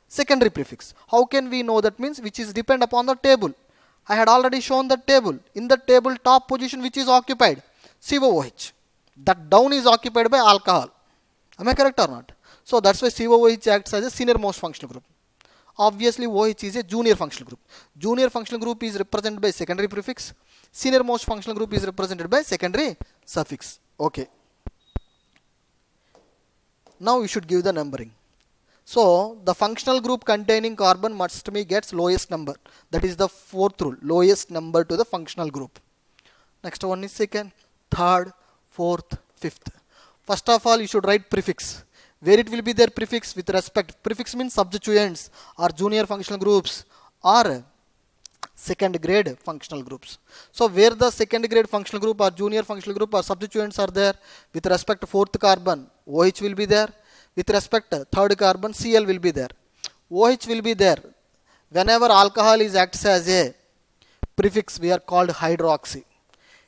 secondary prefix. How can we know that? Means which is depend upon the table. I had already shown the table. In the table top position which is occupied, COOH. That down is occupied by alcohol. Am I correct or not? So that's why COOH acts as a senior most functional group. Obviously OH is a junior functional group. Junior functional group is represented by secondary prefix. Senior most functional group is represented by secondary suffix. Okay. Now we should give the numbering. So the functional group containing carbon must be gets lowest number. That is the fourth rule. Lowest number to the functional group. Next one is second, third, fourth, fifth. First of all, you should write prefix. Where it will be their prefix with respect. Prefix means substituents or junior functional groups or second grade functional groups. So where the second grade functional group or junior functional group or substituents are there, with respect to fourth carbon, OH will be there. With respect to third carbon, Cl will be there. OH will be there. Whenever alcohol is acts as a prefix, we are called hydroxy.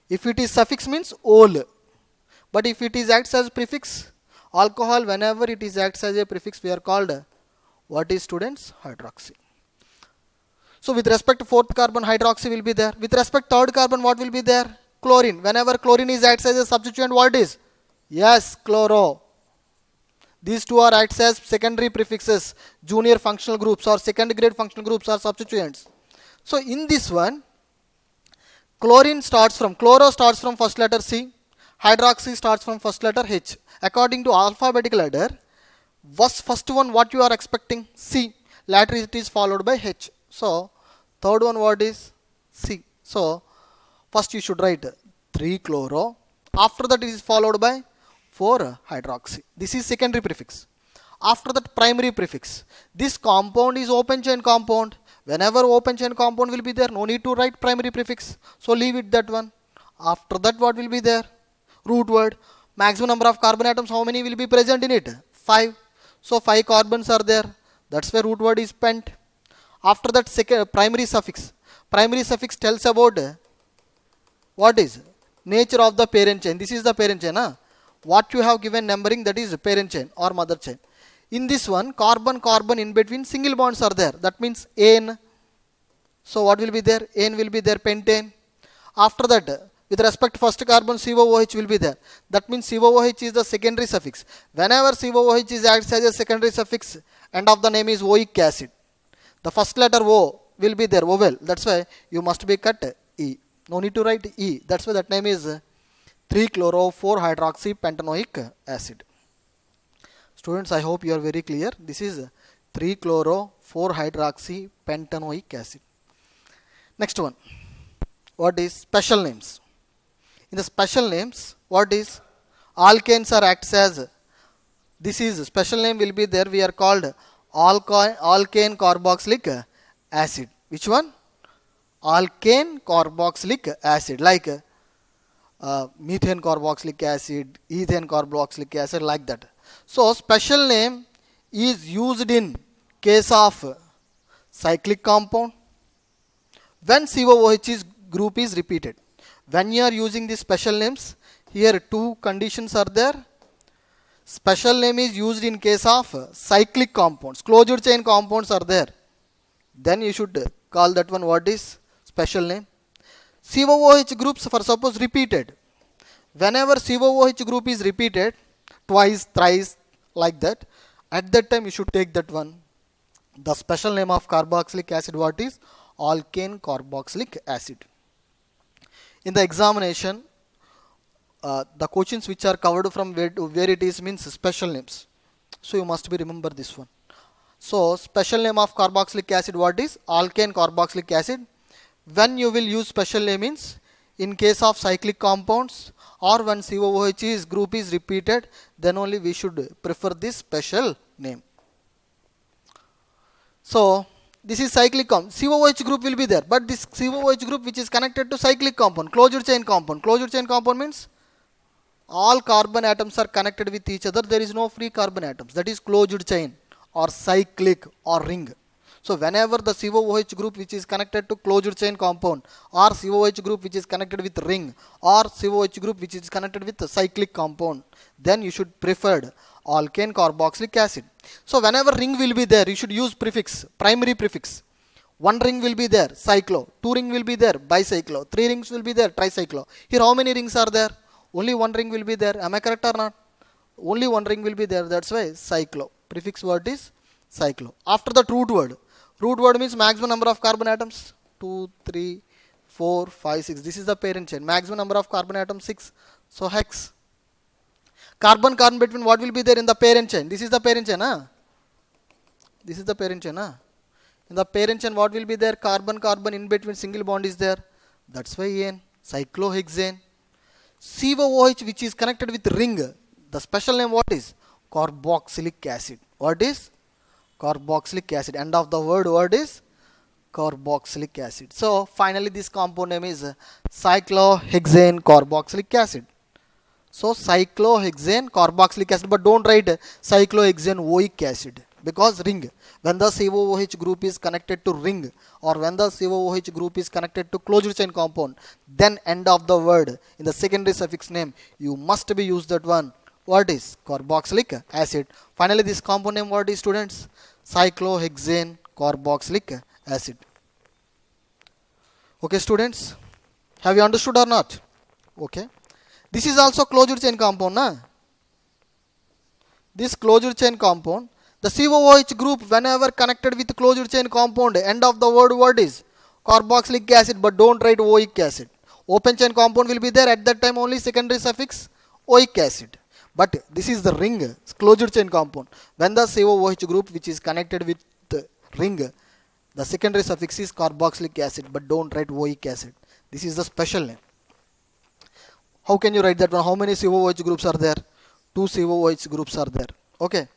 If it is suffix means ol. But if it is acts as prefix, alcohol, whenever it is acts as a prefix, we are called, what is students? Hydroxy. So with respect to fourth carbon, hydroxy will be there. With respect to third carbon, what will be there? Chlorine. Whenever chlorine is acts as a substituent, what is? Yes, chloro. These two are acts as secondary prefixes, junior functional groups or second grade functional groups or substituents. So in this one, chloro starts from first letter C, hydroxy starts from first letter H. According to alphabetical order, first one what you are expecting? C. Later it is followed by H. So third one what is? C. So first you should write 3-chloro. After that it is followed by 4-hydroxy. This is secondary prefix. After that primary prefix. This compound is open chain compound. Whenever open chain compound will be there, no need to write primary prefix. So leave it that one. After that what will be there? Root word. Maximum number of carbon atoms, how many will be present in it? 5. So 5 carbons are there. That's why root word is pent. After that second primary suffix. Primary suffix tells about what is? Nature of the parent chain. This is the parent chain. What you have given numbering, that is parent chain or mother chain. In this one, carbon in between single bonds are there. That means ane. So what will be there? Ane will be there, pentane. After that, with respect to first carbon, COOH will be there. That means COOH is the secondary suffix. Whenever COOH is acts as a secondary suffix, end of the name is oic acid. The first letter O will be there, vowel. That's why you must be cut E. No need to write E. That's why that name is 3-chloro-4-hydroxy pentanoic acid. Students, I hope you are very clear. This is 3-chloro-4-hydroxy pentanoic acid. Next one. What is special names? In the special names, what is? Alkanes are acts as, this is special name will be there. We are called alkane carboxylic acid. Which one? Alkane carboxylic acid. Like methane carboxylic acid, ethane carboxylic acid, like that. So special name is used in case of cyclic compound when COOH group is repeated. When you are using these special names, here two conditions are there. Special name is used in case of cyclic compounds, closed chain compounds are there. Then you should call that one what is special name. COOH groups, for suppose repeated. Whenever COOH group is repeated, twice, thrice, like that, at that time you should take that one. The special name of carboxylic acid what is? Alkane carboxylic acid. In the examination, the questions which are covered from where it is means special names. So you must be remember this one. So special name of carboxylic acid, what is? Alkane carboxylic acid. When you will use special name means in case of cyclic compounds or when COOH is group is repeated, then only we should prefer this special name. So this is cyclic compound. COOH group will be there, but this COOH group which is connected to cyclic compound, closed chain compound. Closed chain compound means all carbon atoms are connected with each other. There is no free carbon atoms. That is closed chain or cyclic or ring. So whenever the COOH group which is connected to closed chain compound or COOH group which is connected with ring or COOH group which is connected with the cyclic compound, then you should prefer alkane carboxylic acid. So whenever ring will be there, you should use prefix, primary prefix. One ring will be there, cyclo. Two ring will be there, bicyclo. Three rings will be there, tricyclo. Here how many rings are there? Only one ring will be there. Am I correct or not? Only one ring will be there. That's why cyclo. Prefix word is cyclo. After that root word. Root word means maximum number of carbon atoms. 2, 3, 4, 5, 6. This is the parent chain. Maximum number of carbon atoms 6. So hex. Carbon carbon between what will be there in the parent chain? This is the parent chain. Huh? This is the parent chain. Huh? In the parent chain what will be there? Carbon carbon in between single bond is there. That's why N. Cyclohexane. COOH which is connected with ring. The special name what is? Carboxylic acid. What is? Carboxylic acid. End of the word is carboxylic acid. So finally this compound name is cyclohexane carboxylic acid. So cyclohexane carboxylic acid, but don't write cyclohexane oic acid because ring. When the COOH group is connected to ring or when the COOH group is connected to closed chain compound, then end of the word in the secondary suffix name you must be use that one. What is? Carboxylic acid. Finally this compound name what is, students? Cyclohexane carboxylic acid. Okay students, have you understood or not? Okay. This is also closed chain compound. Na? This closed chain compound, the COOH group whenever connected with closed chain compound, end of the word is carboxylic acid, but don't write oic acid. Open chain compound will be there, at that time only secondary suffix oic acid. But this is the ring, closed chain compound. When the COOH group which is connected with the ring, the secondary suffix is carboxylic acid, but don't write oic acid. This is the special name. How can you write that one? How many COOH groups are there? 2 COOH groups are there. Okay.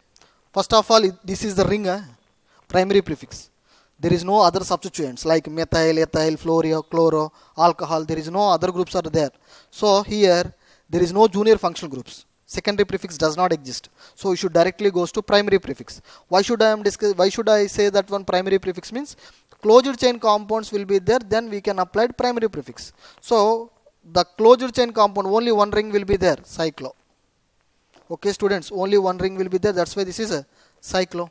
First of all, this is the ring, primary prefix. There is no other substituents like methyl, ethyl, fluoro, chloro, alcohol. There is no other groups are there. So here there is no junior functional groups. Secondary prefix does not exist. So you should directly goes to primary prefix. Why should I say that one primary prefix means closed chain compounds will be there, then we can apply primary prefix. So the closed chain compound only one ring will be there, cyclo. Okay students, only one ring will be there, that's why this is a cyclo.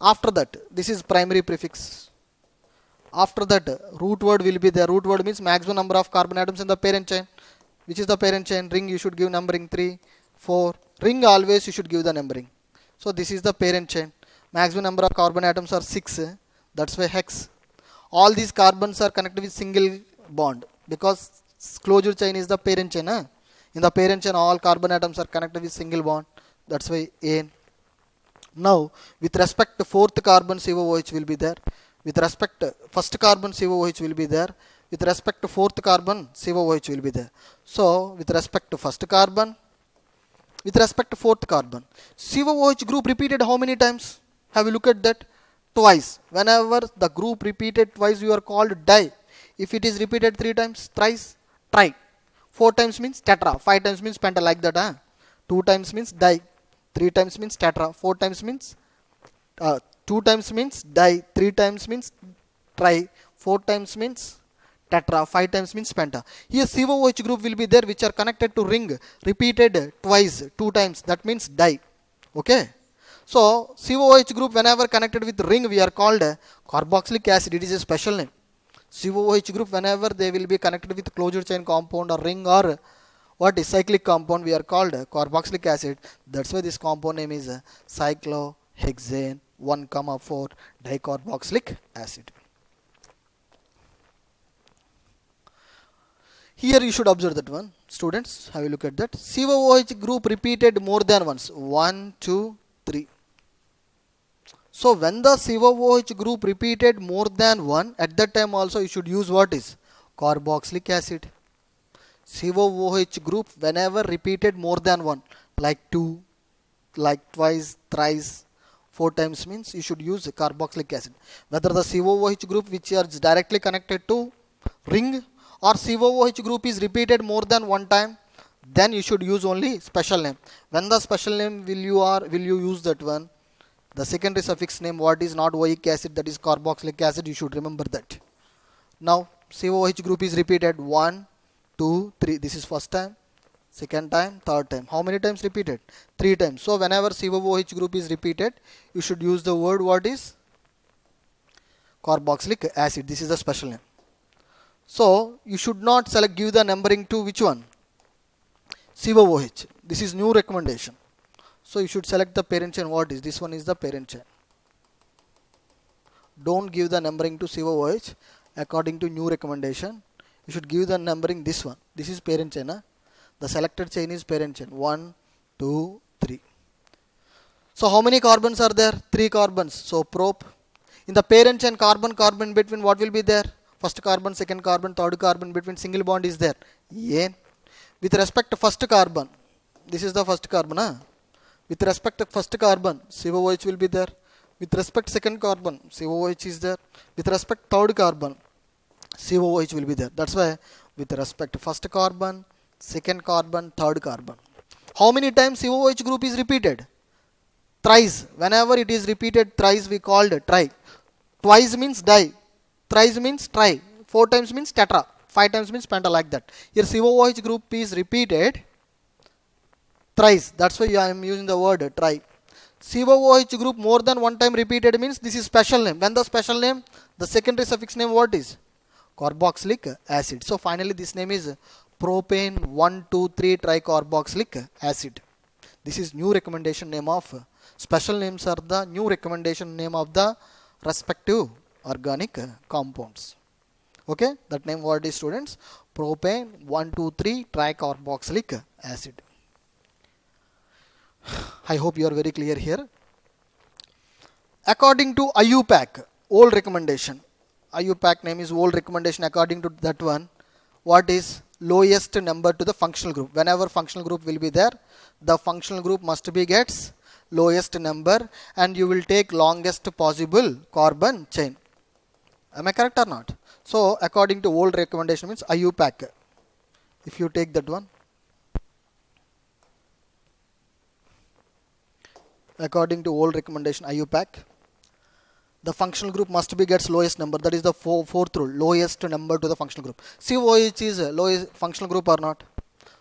After that this is primary prefix. After that root word will be there. Root word means maximum number of carbon atoms in the parent chain. Which is the parent chain? Ring you should give numbering 3, 4. Ring always you should give the numbering. So this is the parent chain. Maximum number of carbon atoms are 6. That's why hex. All these carbons are connected with single bond because closed chain is the parent chain. In the parent chain all carbon atoms are connected with single bond. That's why N. Now with respect to fourth carbon COOH will be there. With respect to first carbon COOH will be there. With respect to fourth carbon COOH will be there. So with respect to first carbon, with respect to fourth carbon, COOH group repeated how many times? Have you looked at that? Twice. Whenever the group repeated twice you are called di. If it is repeated 3 times, thrice, tri. 4 times means tetra. 5 times means penta, like that. 2 times means di. 3 times means tetra. 4 times means 2 times means di. 3 times means tri. 4 times means tetra. 5 times means penta. Here COOH group will be there which are connected to ring, repeated twice, 2 times. That means di. Okay. So COOH group whenever connected with ring we are called carboxylic acid. It is a special name. COOH group whenever they will be connected with closed chain compound or ring or what is cyclic compound we are called carboxylic acid. That's why this compound name is cyclohexane 1,4 dicarboxylic acid. Here you should observe that one. Students, have a look at that. COOH group repeated more than once. 1, 2, 3. So when the COOH group repeated more than one, at that time also you should use what is? Carboxylic acid. COOH group whenever repeated more than one, like 2, like twice, thrice, 4 times means you should use carboxylic acid. Whether the COOH group which is directly connected to ring or COOH group is repeated more than one time, then you should use only special name. When the special name will you use that one? The secondary suffix name, what is not oic acid, that is carboxylic acid, you should remember that. Now COOH group is repeated 1, 2, 3. This is first time, second time, third time. How many times repeated? 3 times. So whenever COOH group is repeated, you should use the word what is? Carboxylic acid. This is the special name. So you should not give the numbering to which one? COOH. This is new recommendation. So you should select the parent chain. What is? This one is the parent chain. Don't give the numbering to COOH according to new recommendation. You should give the numbering this one. This is parent chain. The selected chain is parent chain. 1, 2, 3. So how many carbons are there? 3 carbons. So prop. In the parent chain, carbon between what will be there? First carbon, second carbon, third carbon, between single bond is there. N. With respect to first carbon, this is the first carbon. With respect to first carbon, COOH will be there. With respect to second carbon, COOH is there. With respect to third carbon, COOH will be there. That's why with respect to first carbon, second carbon, third carbon. How many times COOH group is repeated? Thrice. Whenever it is repeated thrice, we called tri. Twice means di. Thrice means tri. 4 times means tetra. 5 times means penta, like that. Here COOH group is repeated thrice. That's why I am using the word tri. COOH group more than one time repeated means this is special name. When the special name, the secondary suffix name what is? Carboxylic acid. So finally this name is propane 1,2,3 tricarboxylic acid. This is new recommendation name of, special names are the new recommendation name of the respective organic compounds. Okay, that name what is, students? Propane 1,2,3 tricarboxylic acid. I hope you are very clear here. According to IUPAC, old recommendation. IUPAC name is old recommendation. According to that one, what is lowest number to the functional group? Whenever functional group will be there, the functional group must be gets lowest number, and you will take longest possible carbon chain. Am I correct or not? So according to old recommendation means IUPAC. If you take that one, according to old recommendation IUPAC, the functional group must be gets lowest number. That is the fourth rule, lowest number to the functional group. COOH is lowest functional group or not?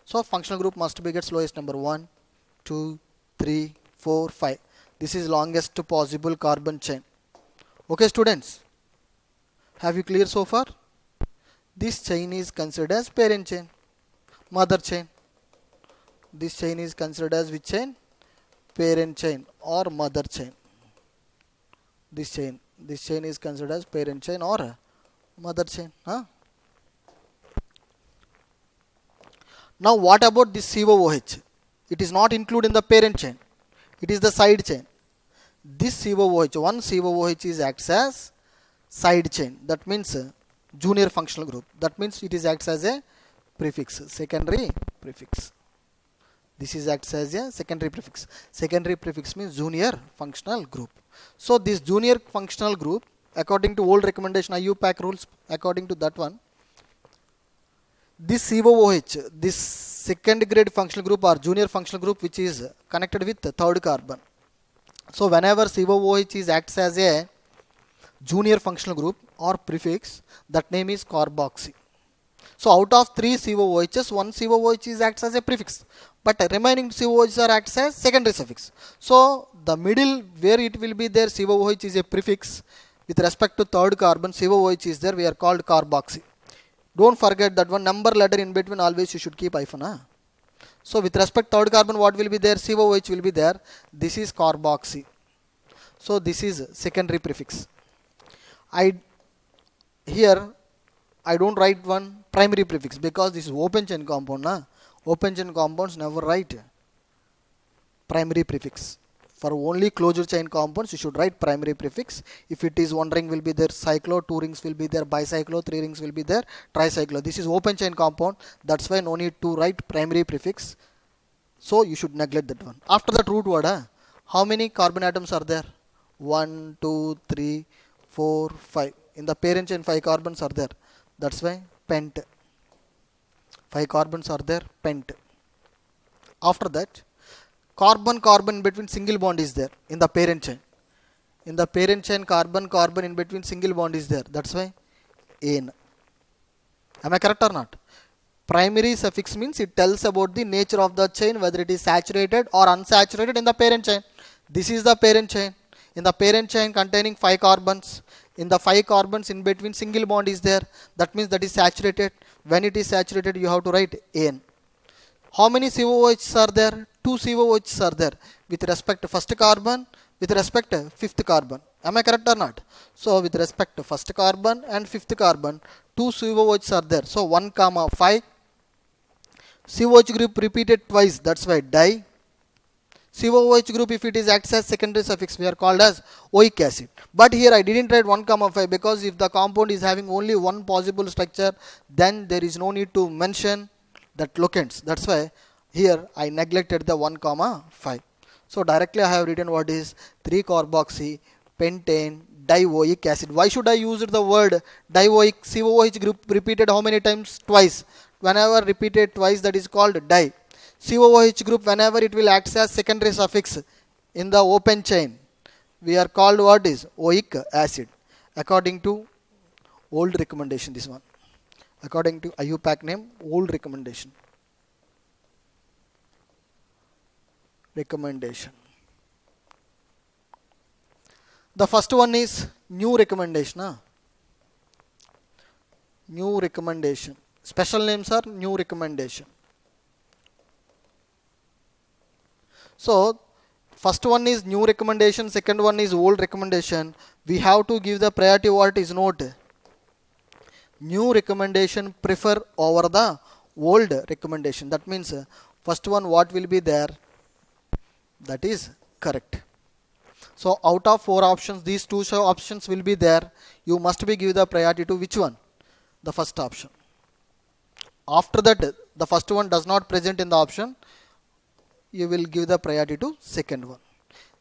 So functional group must be gets lowest number 1, 2, 3, 4, 5. This is longest possible carbon chain. Okay, students, have you clear so far? This chain is considered as parent chain, mother chain. This chain is considered as which chain? Parent chain or mother chain. This chain is considered as parent chain or mother chain. Now what about this COOH? It is not included in the parent chain. It is the side chain. This COOH, one COOH is acts as side chain. That means junior functional group. That means it is acts as a prefix, secondary prefix. This is acts as a secondary prefix. Secondary prefix means junior functional group. So this junior functional group, according to old recommendation IUPAC rules, according to that one, this COOH, this second grade functional group or junior functional group which is connected with the third carbon. So whenever COOH is acts as a junior functional group or prefix, that name is carboxy. So out of 3 COOHs, one COOH is acts as a prefix, but remaining COOHs are acts as secondary suffix. So the middle where it will be there, COOH is a prefix. With respect to third carbon, COOH is there, we are called carboxy. Don't forget that one number letter in between, always you should keep hyphen. So with respect to third carbon, what will be there? COOH will be there. This is carboxy. So this is secondary prefix. Here I don't write one primary prefix because this is open chain compound. Na? Open chain compounds never write primary prefix. For only closure chain compounds, you should write primary prefix. If it is one ring will be there cyclo, two rings will be there bicyclo, three rings will be there tricyclo. This is open chain compound. That's why no need to write primary prefix. So you should neglect that one. After that root word, how many carbon atoms are there? 1, 2, 3, 4, 5. In the parent chain, 5 carbons are there. That's why pent. 5 carbons are there, pent. After that, carbon in between single bond is there in the parent chain. In the parent chain, carbon in between single bond is there. That's why ane. Am I correct or not? Primary suffix means it tells about the nature of the chain, whether it is saturated or unsaturated in the parent chain. This is the parent chain. In the parent chain containing 5 carbons. In the 5 carbons in between single bond is there. That means that is saturated. When it is saturated, you have to write ane. How many COOHs are there? 2 COOHs are there with respect to first carbon, with respect to fifth carbon. Am I correct or not? So with respect to first carbon and fifth carbon, 2 COOHs are there. So 1, 5. COOH group repeated twice. That's why di. COOH group, if it is acts as secondary suffix, we are called as oic acid. But here I didn't write 1, 5 because if the compound is having only one possible structure, then there is no need to mention that locants. That's why here I neglected the 1, 5. So directly I have written what is 3-carboxy pentane dioic acid. Why should I use the word dioic? COOH group repeated how many times? Twice. Whenever repeated twice, that is called di. COOH group, whenever it will act as secondary suffix in the open chain, we are called what is oic acid. According to old recommendation, this one. According to IUPAC name, old recommendation. The first one is new recommendation. New recommendation. Special names are new recommendation. So, first one is new recommendation, second one is old recommendation. We have to give the priority what is note. New recommendation prefer over the old recommendation. That means first one what will be there? That is correct. So, out of 4 options, these 2 options will be there. You must be give the priority to which one? The first option. After that, the first one does not present in the option, you will give the priority to second one.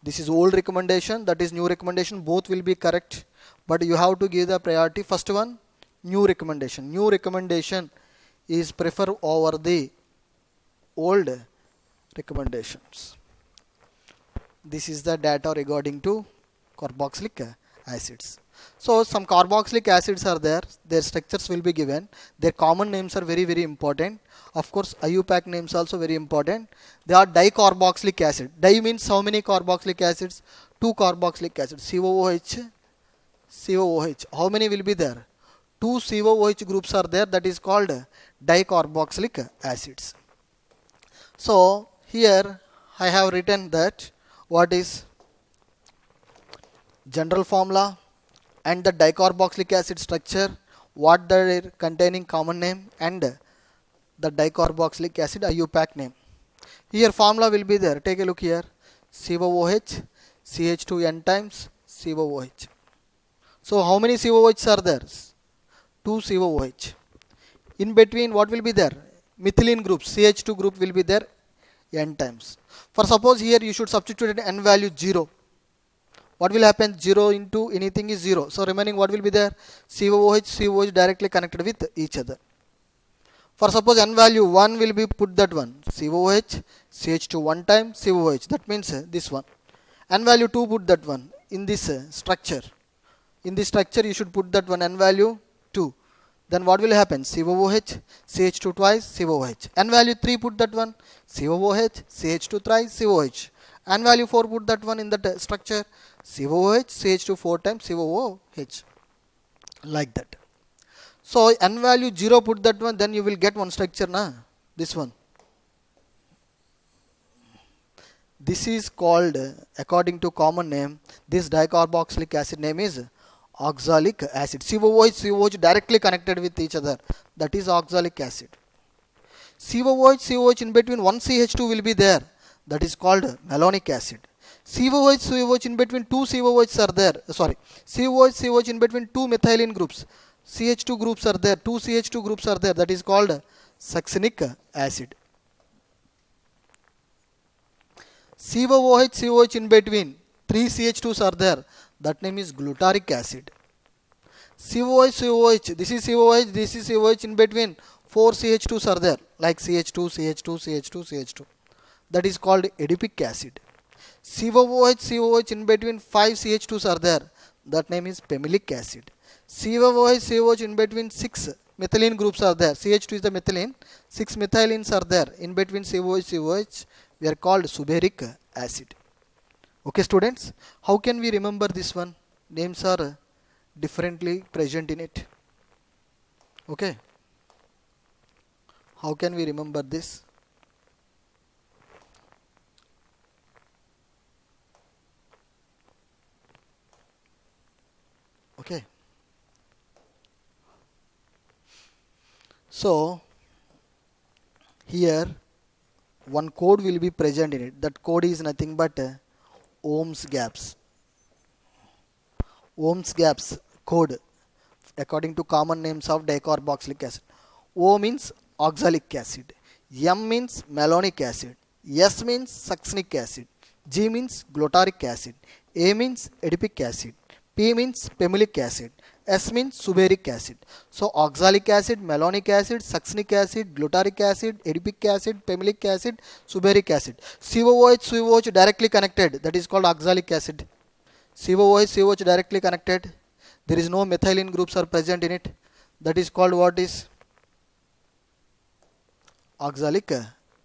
This is old recommendation, that is new recommendation, both will be correct, but you have to give the priority first one, new recommendation. New recommendation is prefer over the old recommendations. This is the data regarding to carboxylic acids. So some carboxylic acids are there, their structures will be given, their common names are very important. Of course IUPAC names also very important. They are dicarboxylic acid. Di means how many carboxylic acids? 2 carboxylic acids. COOH. How many will be there? 2 COOH groups are there, that is called dicarboxylic acids. So here I have written that what is general formula and the dicarboxylic acid structure, what they are containing common name, and the dicarboxylic acid IUPAC name. Here formula will be there. Take a look here. COOH, CH2N times COOH. So how many COOHs are there? 2 COOH. In between what will be there? Methylene group, CH2 group will be there N times. For suppose here you should substitute N value 0. What will happen? 0 into anything is 0. So remaining what will be there? COOH directly connected with each other. For suppose N value 1 will be put that one. COOH, CH2 1 time COOH. That means this one. N value 2 put that one in this structure. In this structure you should put that one N value 2. Then what will happen? COOH, CH2 twice COOH. N value 3 put that one. COOH, CH2 thrice COOH. N value 4 put that one in that structure. COOH, CH2 4 times COOH. Like that. So N value 0 put that one, then you will get one structure, na? This one. This is called, according to common name, this dicarboxylic acid name is oxalic acid. COOH, COOH directly connected with each other. That is oxalic acid. COOH, COOH in between one CH2 will be there. That is called malonic acid. COOH, COOH in between two COOHs are there. Sorry, COOH, COOH in between two methylene groups. CH2 groups are there. Two CH2 groups are there. That is called succinic acid. COOH, COOH in between three CH2s are there. That name is glutaric acid. COOH, COOH, this is COOH, this is COOH in between four CH2s are there, like CH2, CH2, CH2, CH2. That is called adipic acid. COOH, COOH in between five CH2s are there. That name is pemilic acid. COOH, COOH in between six methylene groups are there. CH2 is the methylene. Six methylenes are there. In between COOH, COOH, we are called subearic acid. Okay, students, how can we remember this one? Names are differently present in it. Okay, how can we remember this? Okay, so here one code will be present in it. That code is nothing but Ohm's gaps. Ohm's gaps code according to common names of dicarboxylic acid. O means oxalic acid, M means malonic acid, S means succinic acid, G means glutaric acid, A means adipic acid, P means pemilic acid, S means subearic acid. So oxalic acid, malonic acid, succinic acid, glutaric acid, adipic acid, pemilic acid, subearic acid. COOH, COOH directly connected. That is called oxalic acid. COOH, COOH directly connected. There is no methylene groups are present in it. That is called what is? Oxalic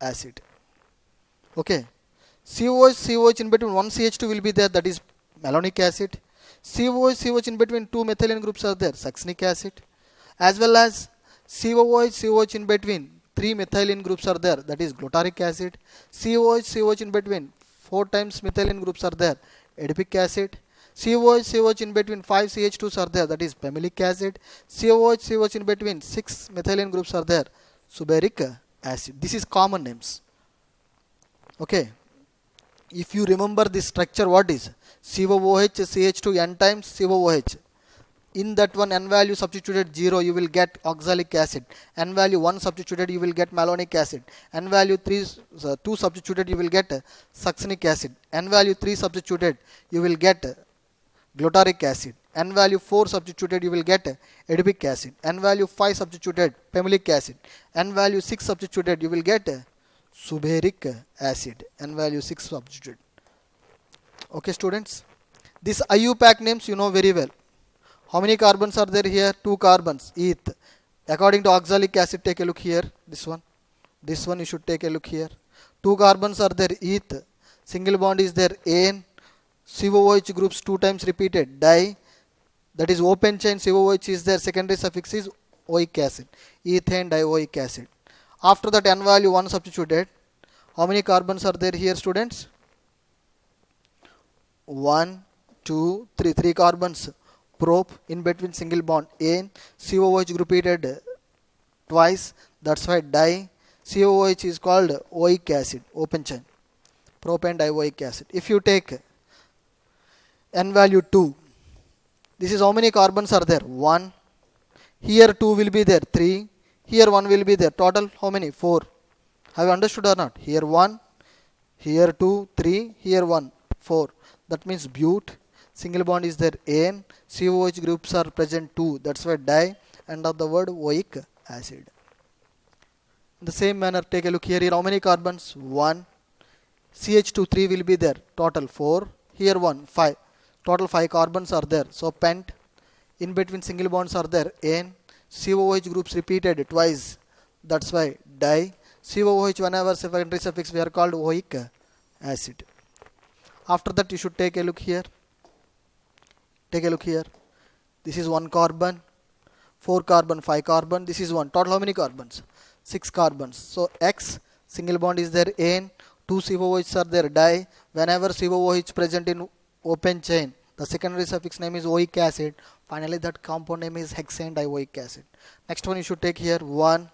acid. Okay. COOH, COOH in between one CH2 will be there. That is malonic acid. COOH, COOH in between two methylene groups are there. Succinic acid. As well as COOH, COOH in between three methylene groups are there. That is glutaric acid. COOH, COOH in between four times methylene groups are there. Adipic acid. COOH, COOH in between 5 CH2s are there. That is pemilic acid. COOH, COOH in between 6 methylene groups are there. Subearic acid. This is common names. Okay. If you remember this structure, what is? COOH, CH2, N times COOH. In that one N value substituted 0, you will get oxalic acid. N value 1 substituted, you will get malonic acid. N value 2 substituted, you will get succinic acid. N value 3 substituted, you will get glutaric acid. N value 4 substituted, you will get adipic acid. N value 5 substituted, pemilic acid. N value 6 substituted, you will get subearic acid. N value 6 substituted. Okay, students, this IUPAC names you know very well. How many carbons are there here? 2 carbons. Eth. According to oxalic acid, take a look here. This one you should take a look here. 2 carbons are there. Eth. Single bond is there. An. COOH groups 2 times repeated. Di. That is open chain. COOH is there. Secondary suffix is oic acid. Ethane dioic acid. After that N value 1 substituted. How many carbons are there here, students? 1, 2, 3. 3 carbons. Prop in between single bond. An. COOH repeated twice. That's why di. COOH is called oic acid. Open chain. Propane dioic acid. If you take N value 2. This is how many carbons are there? 1. Here 2 will be there. 3. Here 1 will be there. Total how many? 4. Have you understood or not? Here 1. Here 2. 3. Here 1. 4. That means bute. Single bond is there. An. COOH groups are present 2. That's why di. End of the word oic acid. In the same manner, take a look here. Here how many carbons? 1. CH2 3 will be there. Total 4. Here 1. 5. Total 5 carbons are there. So pent. In between single bonds are there. An. COOH groups repeated twice. That's why di. COOH whenever secondary suffix we are called oic acid. After that you should take a look here. Take a look here. This is 1 carbon, 4 carbon, 5 carbon. This is 1. Total how many carbons? 6 carbons. So X single bond is there. An. 2 COOHs are there. Di. Whenever COOH is present in open chain, the secondary suffix name is oic acid. Finally, that compound name is hexane dioic acid. Next one you should take here 1,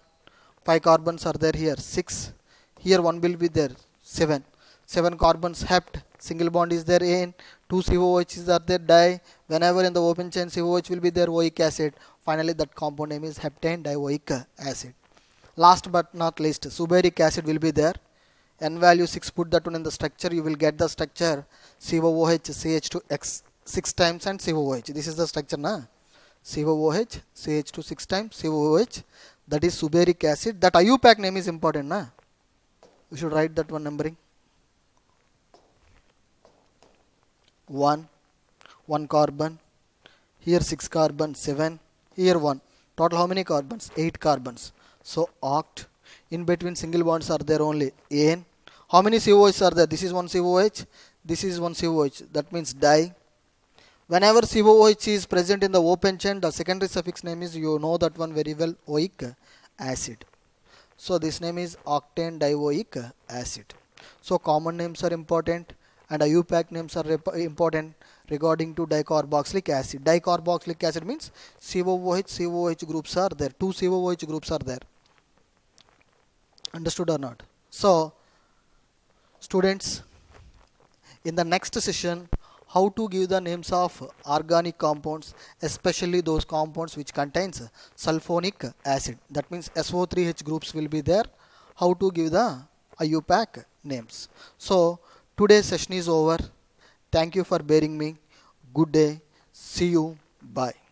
5 carbons are there here, 6. Here 1 will be there, 7. 7 carbons hept, single bond is there in, 2 COOHs are there di. Whenever in the open chain COOH will be there oic acid. Finally, that compound name is heptane dioic acid. Last but not least, subearic acid will be there. N value 6, put that one in the structure, you will get the structure COOH CH2X 6 times and COOH. This is the structure na. COOH CH2 6 times COOH, that is subearic acid. That IUPAC name is important na. You should write that one numbering. 1 carbon, here 6 carbon, 7, here 1. Total how many carbons? 8 carbons. So oct. In between single bonds are there only N. How many COOHs are there? This is one COOH, this is one COOH, that means di. Whenever COOH is present in the open chain, the secondary suffix name is, you know that one very well, oic acid. So this name is octane dioic acid. So common names are important and IUPAC names are important regarding to dicarboxylic acid. Dicarboxylic acid means COOH groups are there, 2 COOH groups are there. Understood or not? So students, in the next session, how to give the names of organic compounds, especially those compounds which contains sulfonic acid. That means SO3H groups will be there. How to give the IUPAC names. So today's session is over. Thank you for bearing me. Good day. See you. Bye.